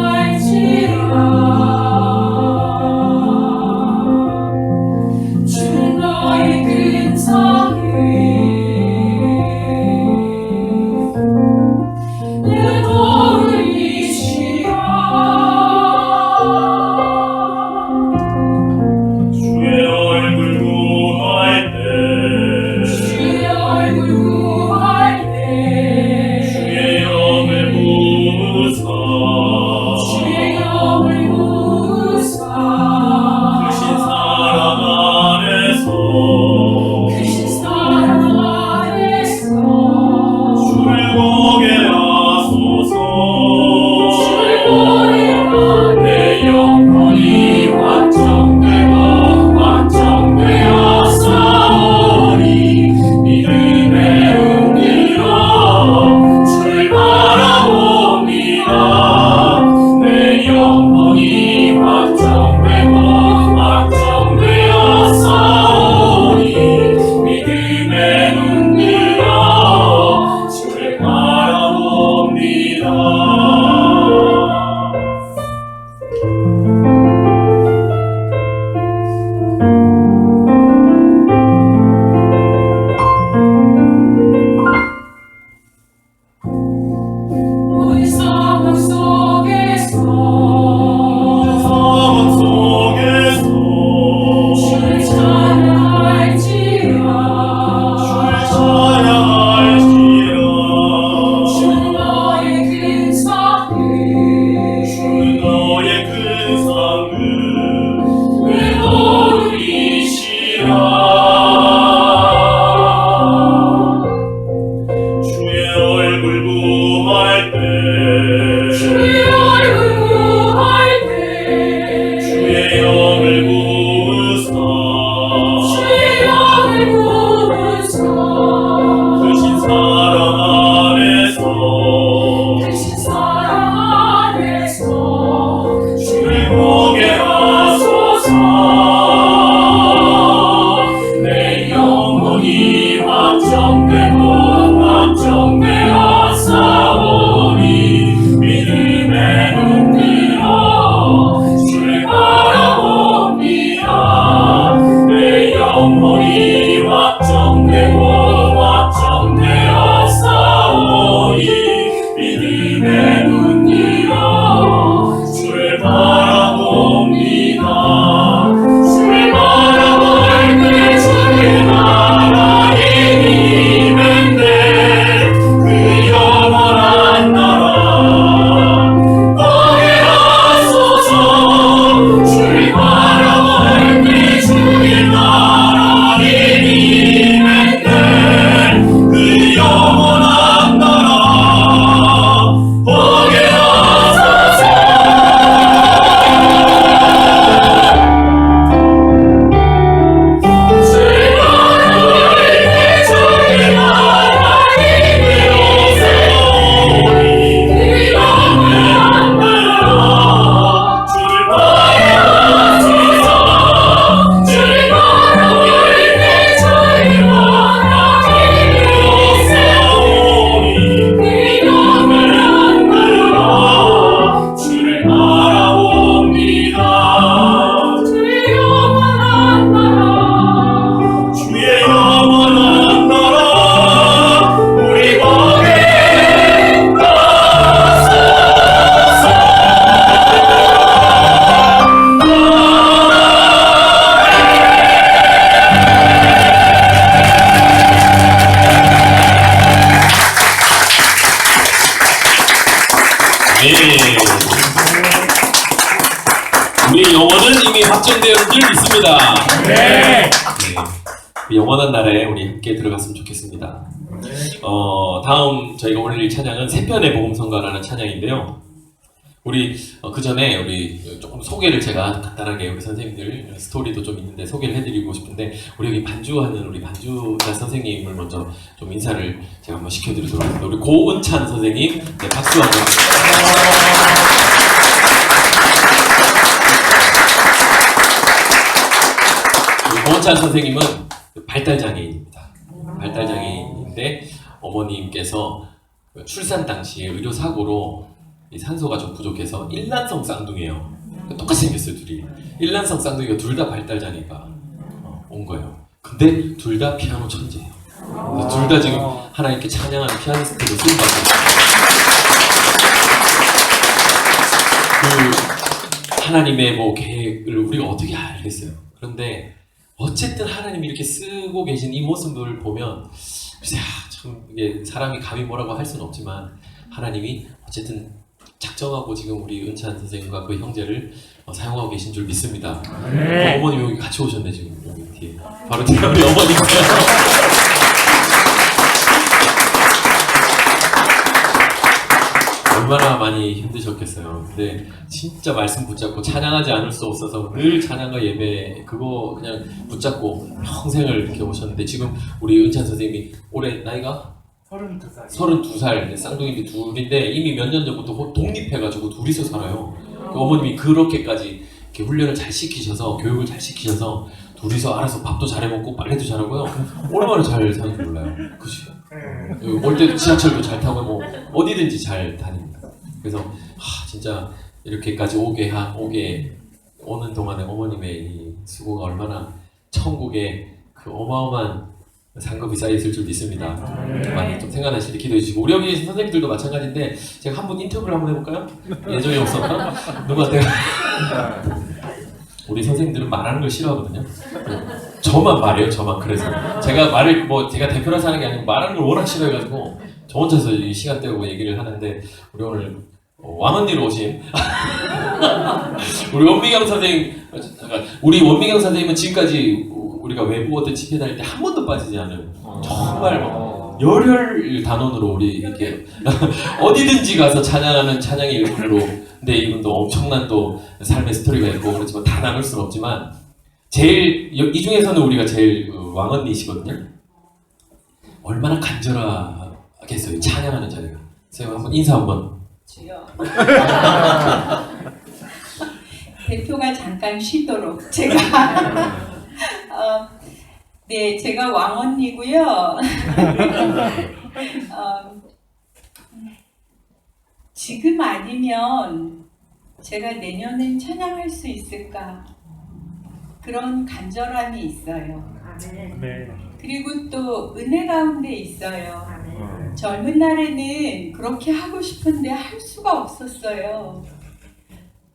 주는 너의 근성을 영원한 나라에 우리 함께 들어갔으면 좋겠습니다. 다음 저희가 올릴 찬양은 새편의 복음성가라는 찬양인데요. 우리 그 전에 우리 조금 소개를 제가 간단하게 우리 선생님들 스토리도 좀 있는데 소개를 해드리고 싶은데 우리 여기 반주하는 우리 반주자 선생님을 먼저 좀 인사를 제가 한번 시켜드리도록 하겠습니다. 우리 고은찬 선생님, 네, 박수 한번. 우리 고은찬 선생님은 발달장애인입니다. 발달장애인인데 어머님께서 출산 당시에 의료사고로 이 산소가 좀 부족해서 일란성 쌍둥이에요. 똑같이 생겼어요, 둘이. 일란성 쌍둥이가 둘 다 발달장애가 온 거예요. 근데 둘 다 피아노 천재예요. 둘 다 지금 하나 이렇게 찬양하는 피아니스트로 쓰임받고 그 하나님의 뭐 계획을 우리가 어떻게 알겠어요. 그런데 어쨌든 하나님이 이렇게 쓰고 계신 이 모습을 보면 글쎄 참 이게 사람이 감히 뭐라고 할 수는 없지만 하나님이 어쨌든 작정하고 지금 우리 은찬 선생님과 그 형제를 사용하고 계신 줄 믿습니다. 네. 어머님 여기 같이 오셨네 지금 여기 뒤에. 바로 뒤에 우리 어머니세요. 얼마나 많이 힘드셨겠어요. 근데 진짜 말씀 붙잡고 찬양하지 않을 수 없어서 늘 찬양과 예배 그거 그냥 붙잡고 평생을 이렇게 오셨는데 지금 우리 은찬 선생님이 올해 나이가 32살 쌍둥이 둘인데 이미 몇 년 전부터 독립해가지고 둘이서 살아요. 어머님이 그렇게까지 이렇게 훈련을 잘 시키셔서 교육을 잘 시키셔서 둘이서 알아서 밥도 잘해 먹고 빨래도 잘하고요. 얼마나 잘 사는지 몰라요. 그치? 올 때도 지하철도 잘 타고 뭐 어디든지 잘 다닙니다. 그래서 진짜 이렇게까지 오게 오는 동안에 어머님의 이 수고가 얼마나 천국에 그 어마어마한 상급이 쌓여있을 줄 믿습니다. 많이 좀 생각나실 때 기도해 주시고 우리 여기 선생님들도 마찬가지인데 제가 한 분 인터뷰를 한번 해볼까요? 예정이 없었나? 누구한테? 우리 선생님들은 말하는 걸 싫어하거든요. 저만 말해요. 저만. 그래서 제가 말을 제가 대표라서 하는 게 아니고 말하는 걸 워낙 싫어해가지고 저 혼자서 이 시간 때우고 얘기를 하는데 우리 오늘 왕언니로 오신 우리 원미경 선생님, 우리 원미경 선생님은 지금까지 우리가 외부 어떤 집회 다닐 때 한 번도 빠지지 않은 정말 열혈 단원으로 우리 이렇게 어디든지 가서 찬양하는 찬양의 일꾼으로. 근데 이분도 엄청난 또 삶의 스토리가 있고 그렇지만 다 나눌 수는 없지만 제일 이 중에서는 우리가 제일 왕언니시거든요. 얼마나 간절하겠어요 찬양하는 자리가. 제가 한번 인사 한번. 주여. 대표가 잠깐 쉬도록 제가 네, 제가 왕언니고요. 지금 아니면 제가 내년엔 찬양할 수 있을까? 그런 간절함이 있어요. 네. 그리고 또 은혜 가운데 있어요. 젊은 날에는 그렇게 하고 싶은데 할 수가 없었어요.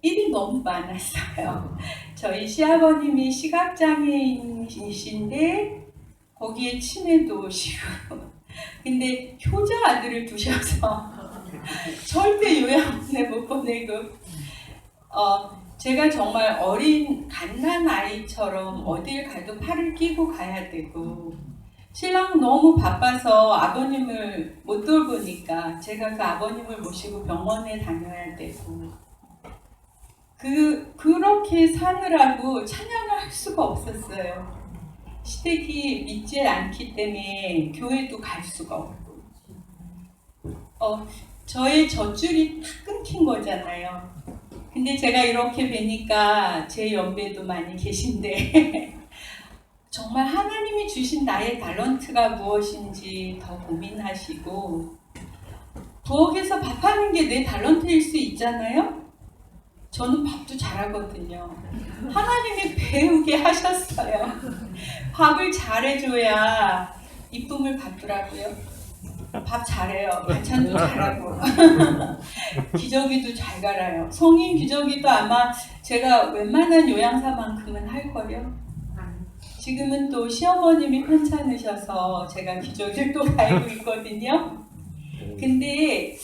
일이 너무 많았어요. 저희 시아버님이 시각장애인이신데 거기에 치매도 오시고 근데 효자 아들을 두셔서 절대 요양원에 못 보내고 제가 정말 어린 갓난 아이처럼 어딜 가도 팔을 끼고 가야 되고 신랑 너무 바빠서 아버님을 못 돌보니까 제가 그 아버님을 모시고 병원에 다녀야 되고 그렇게 사느라고 찬양을 할 수가 없었어요. 시댁이 믿지 않기 때문에 교회도 갈 수가 없고 저의 젖줄이 탁 끊긴 거잖아요. 근데 제가 이렇게 뵈니까 제 연배도 많이 계신데 정말 하나님이 주신 나의 탤런트가 무엇인지 더 고민하시고 부엌에서 밥하는 게 내 탤런트일 수 있잖아요. 저는 밥도 잘하거든요. 하나님이 배우게 하셨어요. 밥을 잘해줘야 이쁨을 받더라고요. 밥 잘해요. 반찬도 잘하고 기저귀도 잘 갈아요. 성인 기저귀도 아마 제가 웬만한 요양사만큼은 할걸요. 지금은 또 시어머님이 편찮으셔서 제가 기저귀를 또 갈고 있거든요. 근데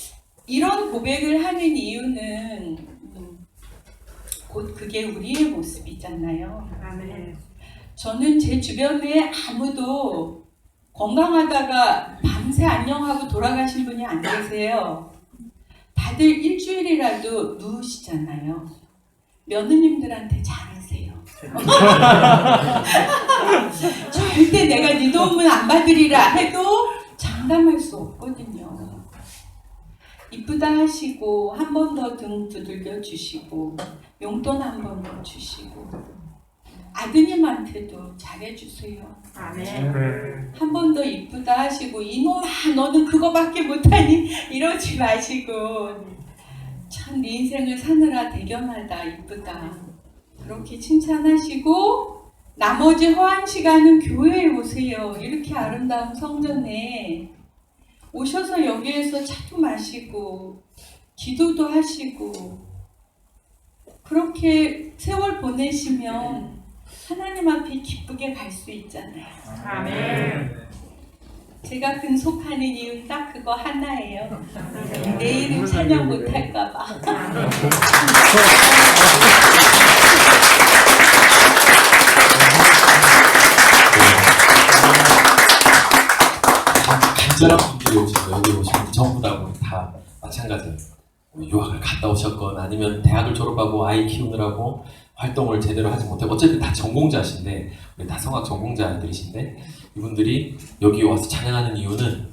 이런 고백을 하는 이유는 곧 그게 우리의 모습이잖아요. 저는 제 주변에 아무도 건강하다가 밤새 안녕하고 돌아가신 분이 안 계세요. 다들 일주일이라도 누우시잖아요. 며느님들한테 잘하세요. 절대 내가 네 도움은 안 받으리라 해도 장담할 수 없거든요. 이쁘다 하시고 한 번 더 등 두들겨 주시고 용돈 한 번 더 주시고 아드님한테도 잘해주세요. 한 번 더 이쁘다 하시고 이놈아 너는 그거밖에 못하니 이러지 마시고 참 네 인생을 사느라 대견하다 이쁘다 그렇게 칭찬하시고 나머지 허한 시간은 교회에 오세요. 이렇게 아름다운 성전에 오셔서 여기에서 차도 마시고 기도도 하시고 그렇게 세월 보내시면 하나님 앞에 기쁘게 갈 수 있잖아요. 제가 근속하는 이유는 딱 그거 하나예요. 내일은 찬양 못할까봐. 간절한 분들이 오시고 여기 오시면 전부 다 마찬가지예요. 유학을 갔다 오셨건 아니면 대학을 졸업하고 아이 키우느라고 활동을 제대로 하지 못하고 어쨌든 다 전공자신데 우리 다 성악 전공자들이신데 이분들이 여기 와서 찬양하는 이유는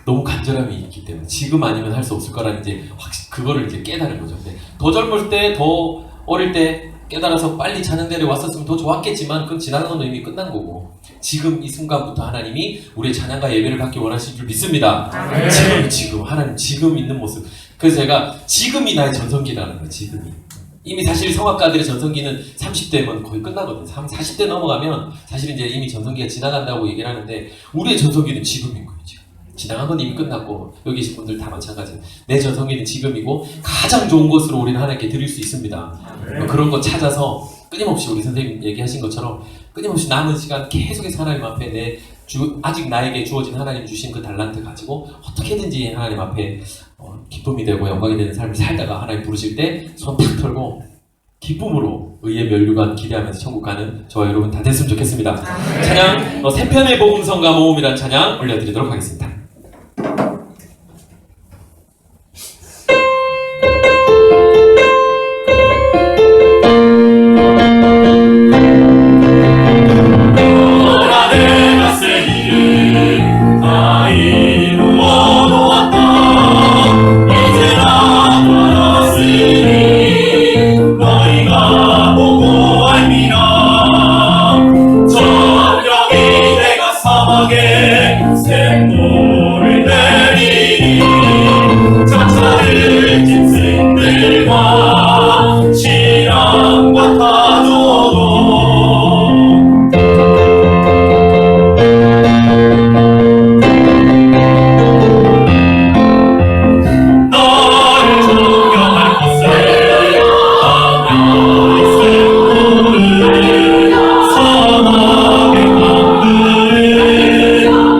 너무 간절함이 있기 때문에 지금 아니면 할 수 없을 거라는 이제 그거를 이제 깨달은 거죠. 근데 더 젊을 때 더 어릴 때 깨달아서 빨리 찬양대를 왔었으면 더 좋았겠지만 그건 지나간 건 이미 끝난 거고 지금 이 순간부터 하나님이 우리의 찬양과 예배를 받기 원하실 줄 믿습니다. 지금 하나님 지금 있는 모습. 그래서 제가 지금이 나의 전성기라는 거예요. 지금이. 이미 사실 성악가들의 전성기는 30대면 거의 끝나거든요. 40대 넘어가면 사실 이제 이미 전성기가 지나간다고 얘기를 하는데 우리의 전성기는 지금인 거예요. 지금. 지나간 건 이미 끝났고 여기 계신 분들 다 마찬가지예요. 내 전성기는 지금이고 가장 좋은 것으로 우리는 하나님께 드릴 수 있습니다. 그런 거 찾아서 끊임없이 우리 선생님 얘기하신 것처럼 끊임없이 남은 시간 계속해서 하나님 앞에 아직 나에게 주어진 하나님 주신 그 달란트 가지고 어떻게든지 하나님 앞에 기쁨이 되고 영광이 되는 삶을 살다가 하나님 부르실 때 손 탁 털고 기쁨으로 의의 면류관 기대하면서 천국 가는 저와 여러분 다 됐으면 좋겠습니다. 찬양 세 편의 복음성가 모음이라는 찬양 올려드리도록 하겠습니다. 샘물을 내리니 자차를 짐승들과 신앙과 타조로 너를 존경할 것을 하나의 샘물을 선하게 만드는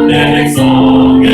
내 백성의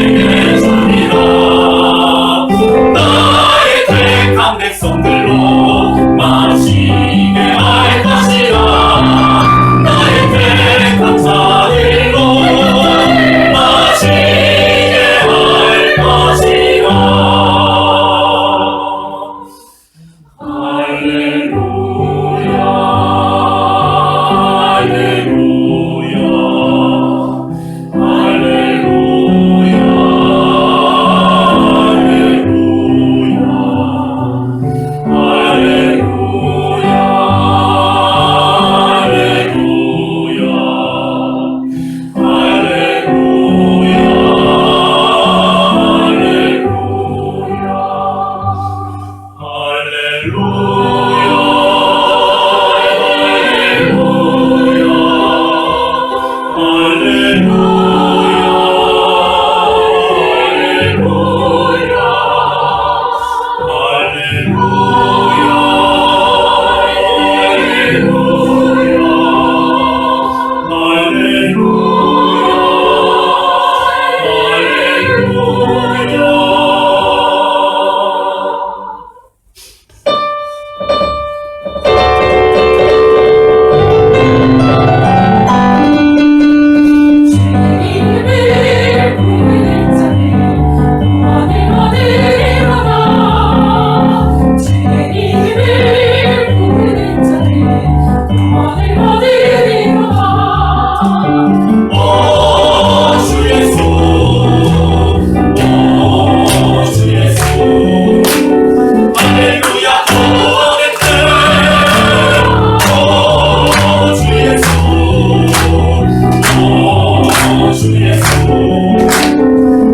예수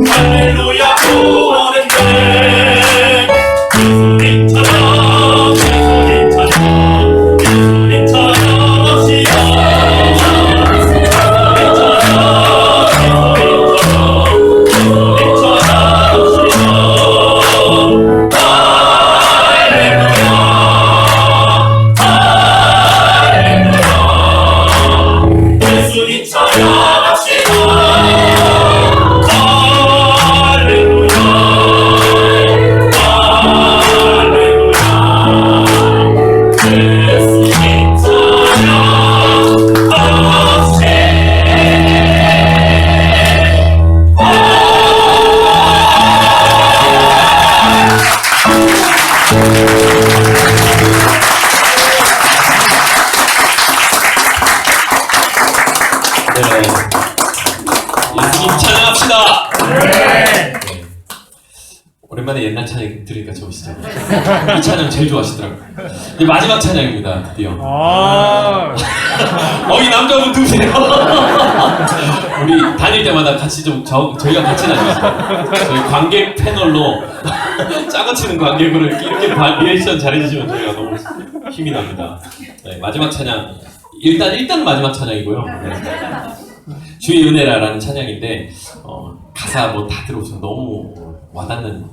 할렐루야 구원은 돼 예수님 찾아 예수님 찾아 예수님 찾아갑시다 예수님 찾아갑시다 할렐루야 할렐루야 예수님 예수님 찬양합시다. 네. 오랜만에 옛날 찬양 들으니까 좋으시죠? 이 찬양 제일 좋아하시더라고요. 이제 마지막 찬양입니다. 드디어. 이 남자분 누구세요? 우리 다닐 때마다 같이 저희가 같이 다녔어요. 저희 관객 패널로 짜고 치는 관객으로 이렇게 리액션 잘해주시면 저희가 너무 힘이 납니다. 네, 마지막 찬양. 일단 마지막 찬양이고요. 네. 주의 은혜라라는 찬양인데 가사 뭐 다 들어보시면 너무 와닿는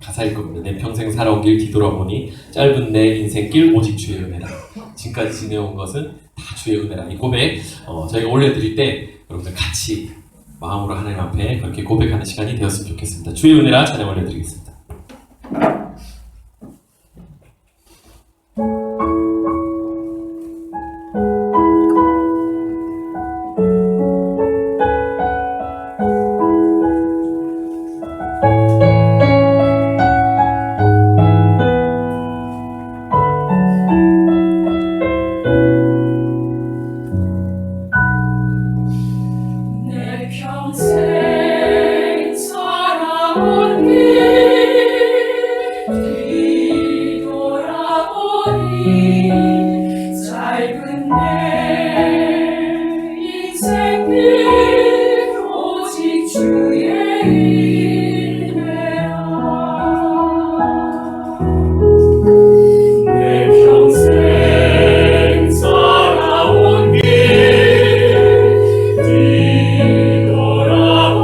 가사일 겁니다. 내 평생 살아온 길 뒤돌아보니 짧은 내 인생길 오직 주의 은혜라. 지금까지 지내온 것은 다 주의 은혜라. 이 고백 저희가 올려드릴 때 여러분들 같이 마음으로 하나님 앞에 그렇게 고백하는 시간이 되었으면 좋겠습니다. 주의 은혜라 찬양 올려드리겠습니다. 내 평생 살아온 길 뒤돌아보니 짧은 내 인생길 오직 주의 은혜라. 내 평생 살아온 길 뒤돌아보니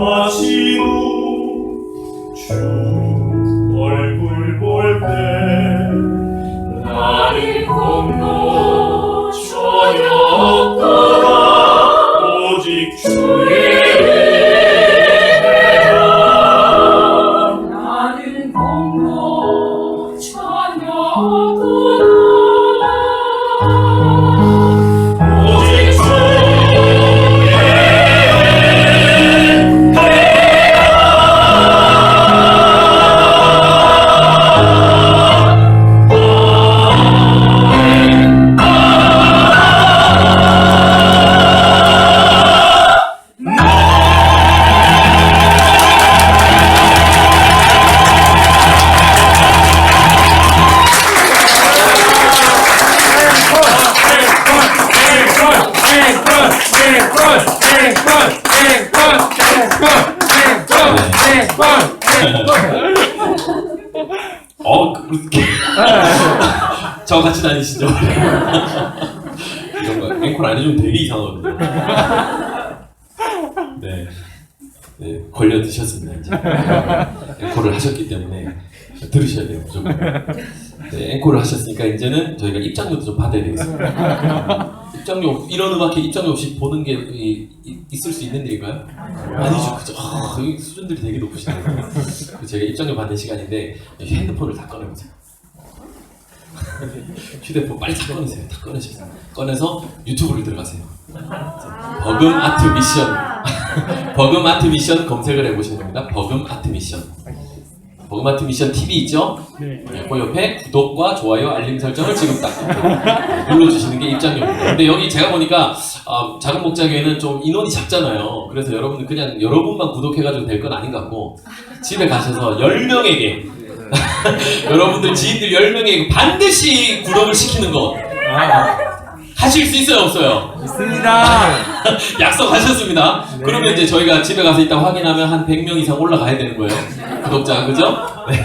마시고 주 얼굴 볼 때 나를 공로 전혀 없더라 오직 주의 나는 공로 전혀 없더라 오직 그렇게 저 같이 다니시죠? 이런 거 앵콜 안 해주면 되게 이상하거든요. 네, 네 걸려 드셨습니다 이제. 앵콜을 하셨기 때문에 들으셔야 돼요 무조건. 네, 앵콜을 하셨으니까 이제는 저희가 입장료도 좀 받아야 되겠습니다. 입장료 이런 음악회 입장료 없이 보는 게 있을 수 있는 일인가요? 아니죠, 그죠? 여기 수준들이 되게 높으시네요. 제가 입장료 받는 시간인데 핸드폰을 다 꺼내보세요. 휴대폰 빨리 다 꺼내세요. 다 꺼내셔서 꺼내서 유튜브를 들어가세요. 버금 아트 미션, 버금 아트 미션 검색을 해보시는 겁니다. 버금 아트 미션. 버금 아트 미션 TV 있죠? 네. 그 옆에 구독과 좋아요, 알림 설정을 지금 딱 눌러주시는 게 입장료입니다. 근데 여기 제가 보니까 작은 목장교회는 좀 인원이 작잖아요. 그래서 여러분들 그냥 여러분만 구독해가지고 될 건 아닌 것 같고 집에 가셔서 10명에게 여러분들 지인들 10명에게 반드시 구독을 시키는 거 하실 수 있어요, 없어요? 있습니다. 약속하셨습니다. 네. 그러면 이제 저희가 집에 가서 이따 확인하면 한 100명 이상 올라가야 되는 거예요. 구독자, 그죠? 네.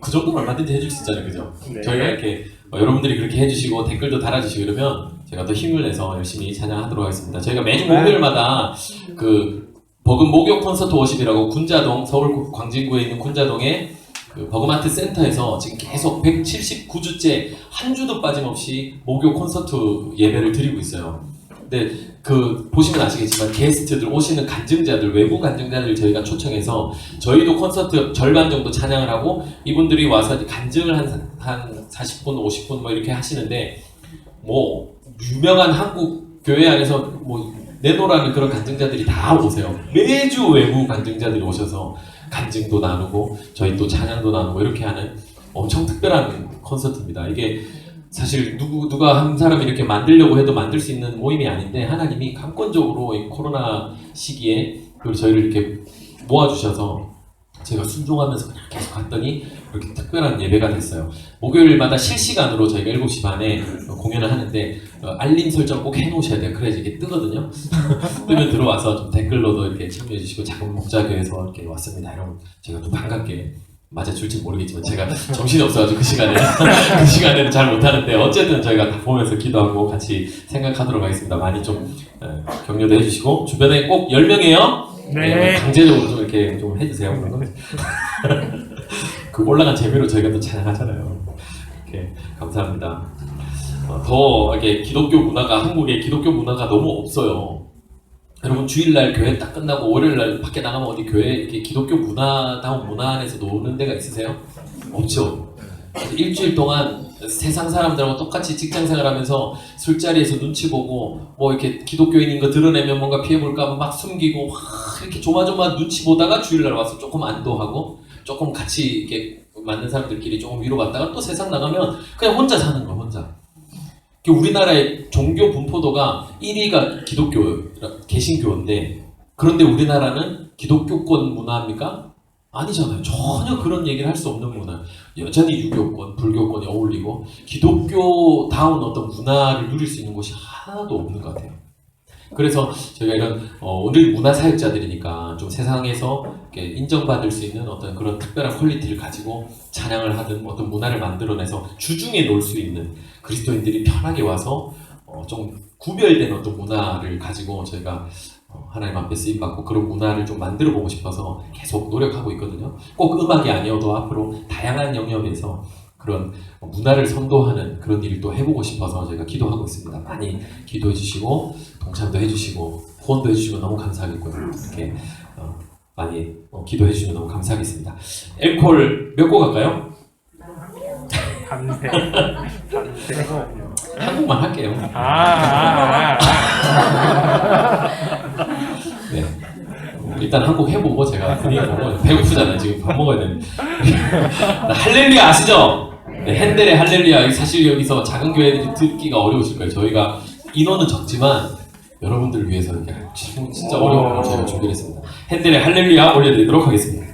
그 정도는 얼마든지 해줄 수 있잖아요, 그죠? 네. 저희가 이렇게 여러분들이 그렇게 해주시고 댓글도 달아주시고 이러면 제가 또 힘을 내서 열심히 찬양하도록 하겠습니다. 저희가 매주 목요일마다 그 버금 목요 콘서트 50이라고 군자동, 서울 광진구에 있는 군자동에 그 버금아트 센터에서 지금 계속 179주째 한 주도 빠짐없이 목요 콘서트 예배를 드리고 있어요. 근데 그 보시면 아시겠지만 게스트들 오시는 간증자들, 외부 간증자들 저희가 초청해서 저희도 콘서트 절반 정도 찬양을 하고 이분들이 와서 간증을 한 40분, 50분 뭐 이렇게 하시는데 뭐 유명한 한국 교회 안에서 뭐 내노라는 그런 간증자들이 다 오세요. 매주 외부 간증자들이 오셔서 간증도 나누고 저희 또 찬양도 나누고 이렇게 하는 엄청 특별한 콘서트입니다. 이게 사실 누가 한 사람이 이렇게 만들려고 해도 만들 수 있는 모임이 아닌데 하나님이 강권적으로 이 코로나 시기에 저희를 이렇게 모아주셔서 제가 순종하면서 그냥 계속 갔더니 이렇게 특별한 예배가 됐어요. 목요일마다 실시간으로 저희가 7시 반에 공연을 하는데 알림 설정 꼭 해놓으셔야 돼요. 그래야 이게 뜨거든요. 뜨면 들어와서 좀 댓글로도 이렇게 참여해 주시고 작은 목자교회에서 이렇게 왔습니다. 이러면 제가 또 반갑게 맞아줄지 모르겠지만 제가 정신이 없어가지고 그 시간에는 잘 못하는데 어쨌든 저희가 다 보면서 기도하고 같이 생각하도록 하겠습니다. 많이 좀 격려도 해주시고 주변에 꼭 10명이에요. 네. 강제적으로 좀 이렇게 좀 해주세요. 그런 거. 그 올라간 재미로 저희가 또 찬양하잖아요. 이렇게 감사합니다. 더 이렇게 기독교 문화가 한국에 기독교 문화가 너무 없어요. 여러분 주일날 교회 딱 끝나고 월요일날 밖에 나가면 어디 교회 이렇게 기독교 문화다운 문화 안에서 노는 데가 있으세요? 없죠. 일주일 동안 세상 사람들하고 똑같이 직장생활하면서 술자리에서 눈치 보고 뭐 이렇게 기독교인인 거 드러내면 뭔가 피해볼까 막 숨기고 이렇게 조마조마 눈치 보다가 주일날 와서 조금 안도하고 조금 같이 이렇게 맞는 사람들끼리 조금 위로받다가 또 세상 나가면 그냥 혼자 사는 거야, 혼자. 우리나라의 종교 분포도가 1위가 기독교, 개신교인데 그런데 우리나라는 기독교권 문화입니까? 아니잖아요. 전혀 그런 얘기를 할 수 없는 문화. 여전히 유교권, 불교권이 어울리고 기독교다운 어떤 문화를 누릴 수 있는 곳이 하나도 없는 것 같아요. 그래서 저희가 이런 오늘 문화사역자들이니까 좀 세상에서 이렇게 인정받을 수 있는 어떤 그런 특별한 퀄리티를 가지고 찬양을 하든 어떤 문화를 만들어내서 주중에 놀 수 있는 그리스도인들이 편하게 와서 좀 구별된 어떤 문화를 가지고 저희가 하나님 앞에 쓰임 받고 그런 문화를 좀 만들어 보고 싶어서 계속 노력하고 있거든요. 꼭 음악이 아니어도 앞으로 다양한 영역에서 그런 문화를 선도하는 그런 일도 해보고 싶어서 저희가 기도하고 있습니다. 많이 기도해 주시고 동참도 해주시고 후원도 해주시면 너무 감사하겠고요. 이렇게 많이 기도해 주시면 너무 감사하겠습니다. 앵콜 몇 곡 할까요? 밤새. 한 곡만 할게요. 네. 일단 한 곡 해보고 제가 분위기 보고 배고프잖아요. 지금 밥 먹어야 되는데. 할렐루야 아시죠? 네, 핸델의 할렐루야. 사실 여기서 작은 교회들이 듣기가 어려우실 거예요. 저희가 인원은 적지만 여러분들을 위해서 이렇게 진짜 어려운 걸 저희가 준비를 했습니다. 핸델의 할렐루야 올려드리도록 하겠습니다.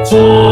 주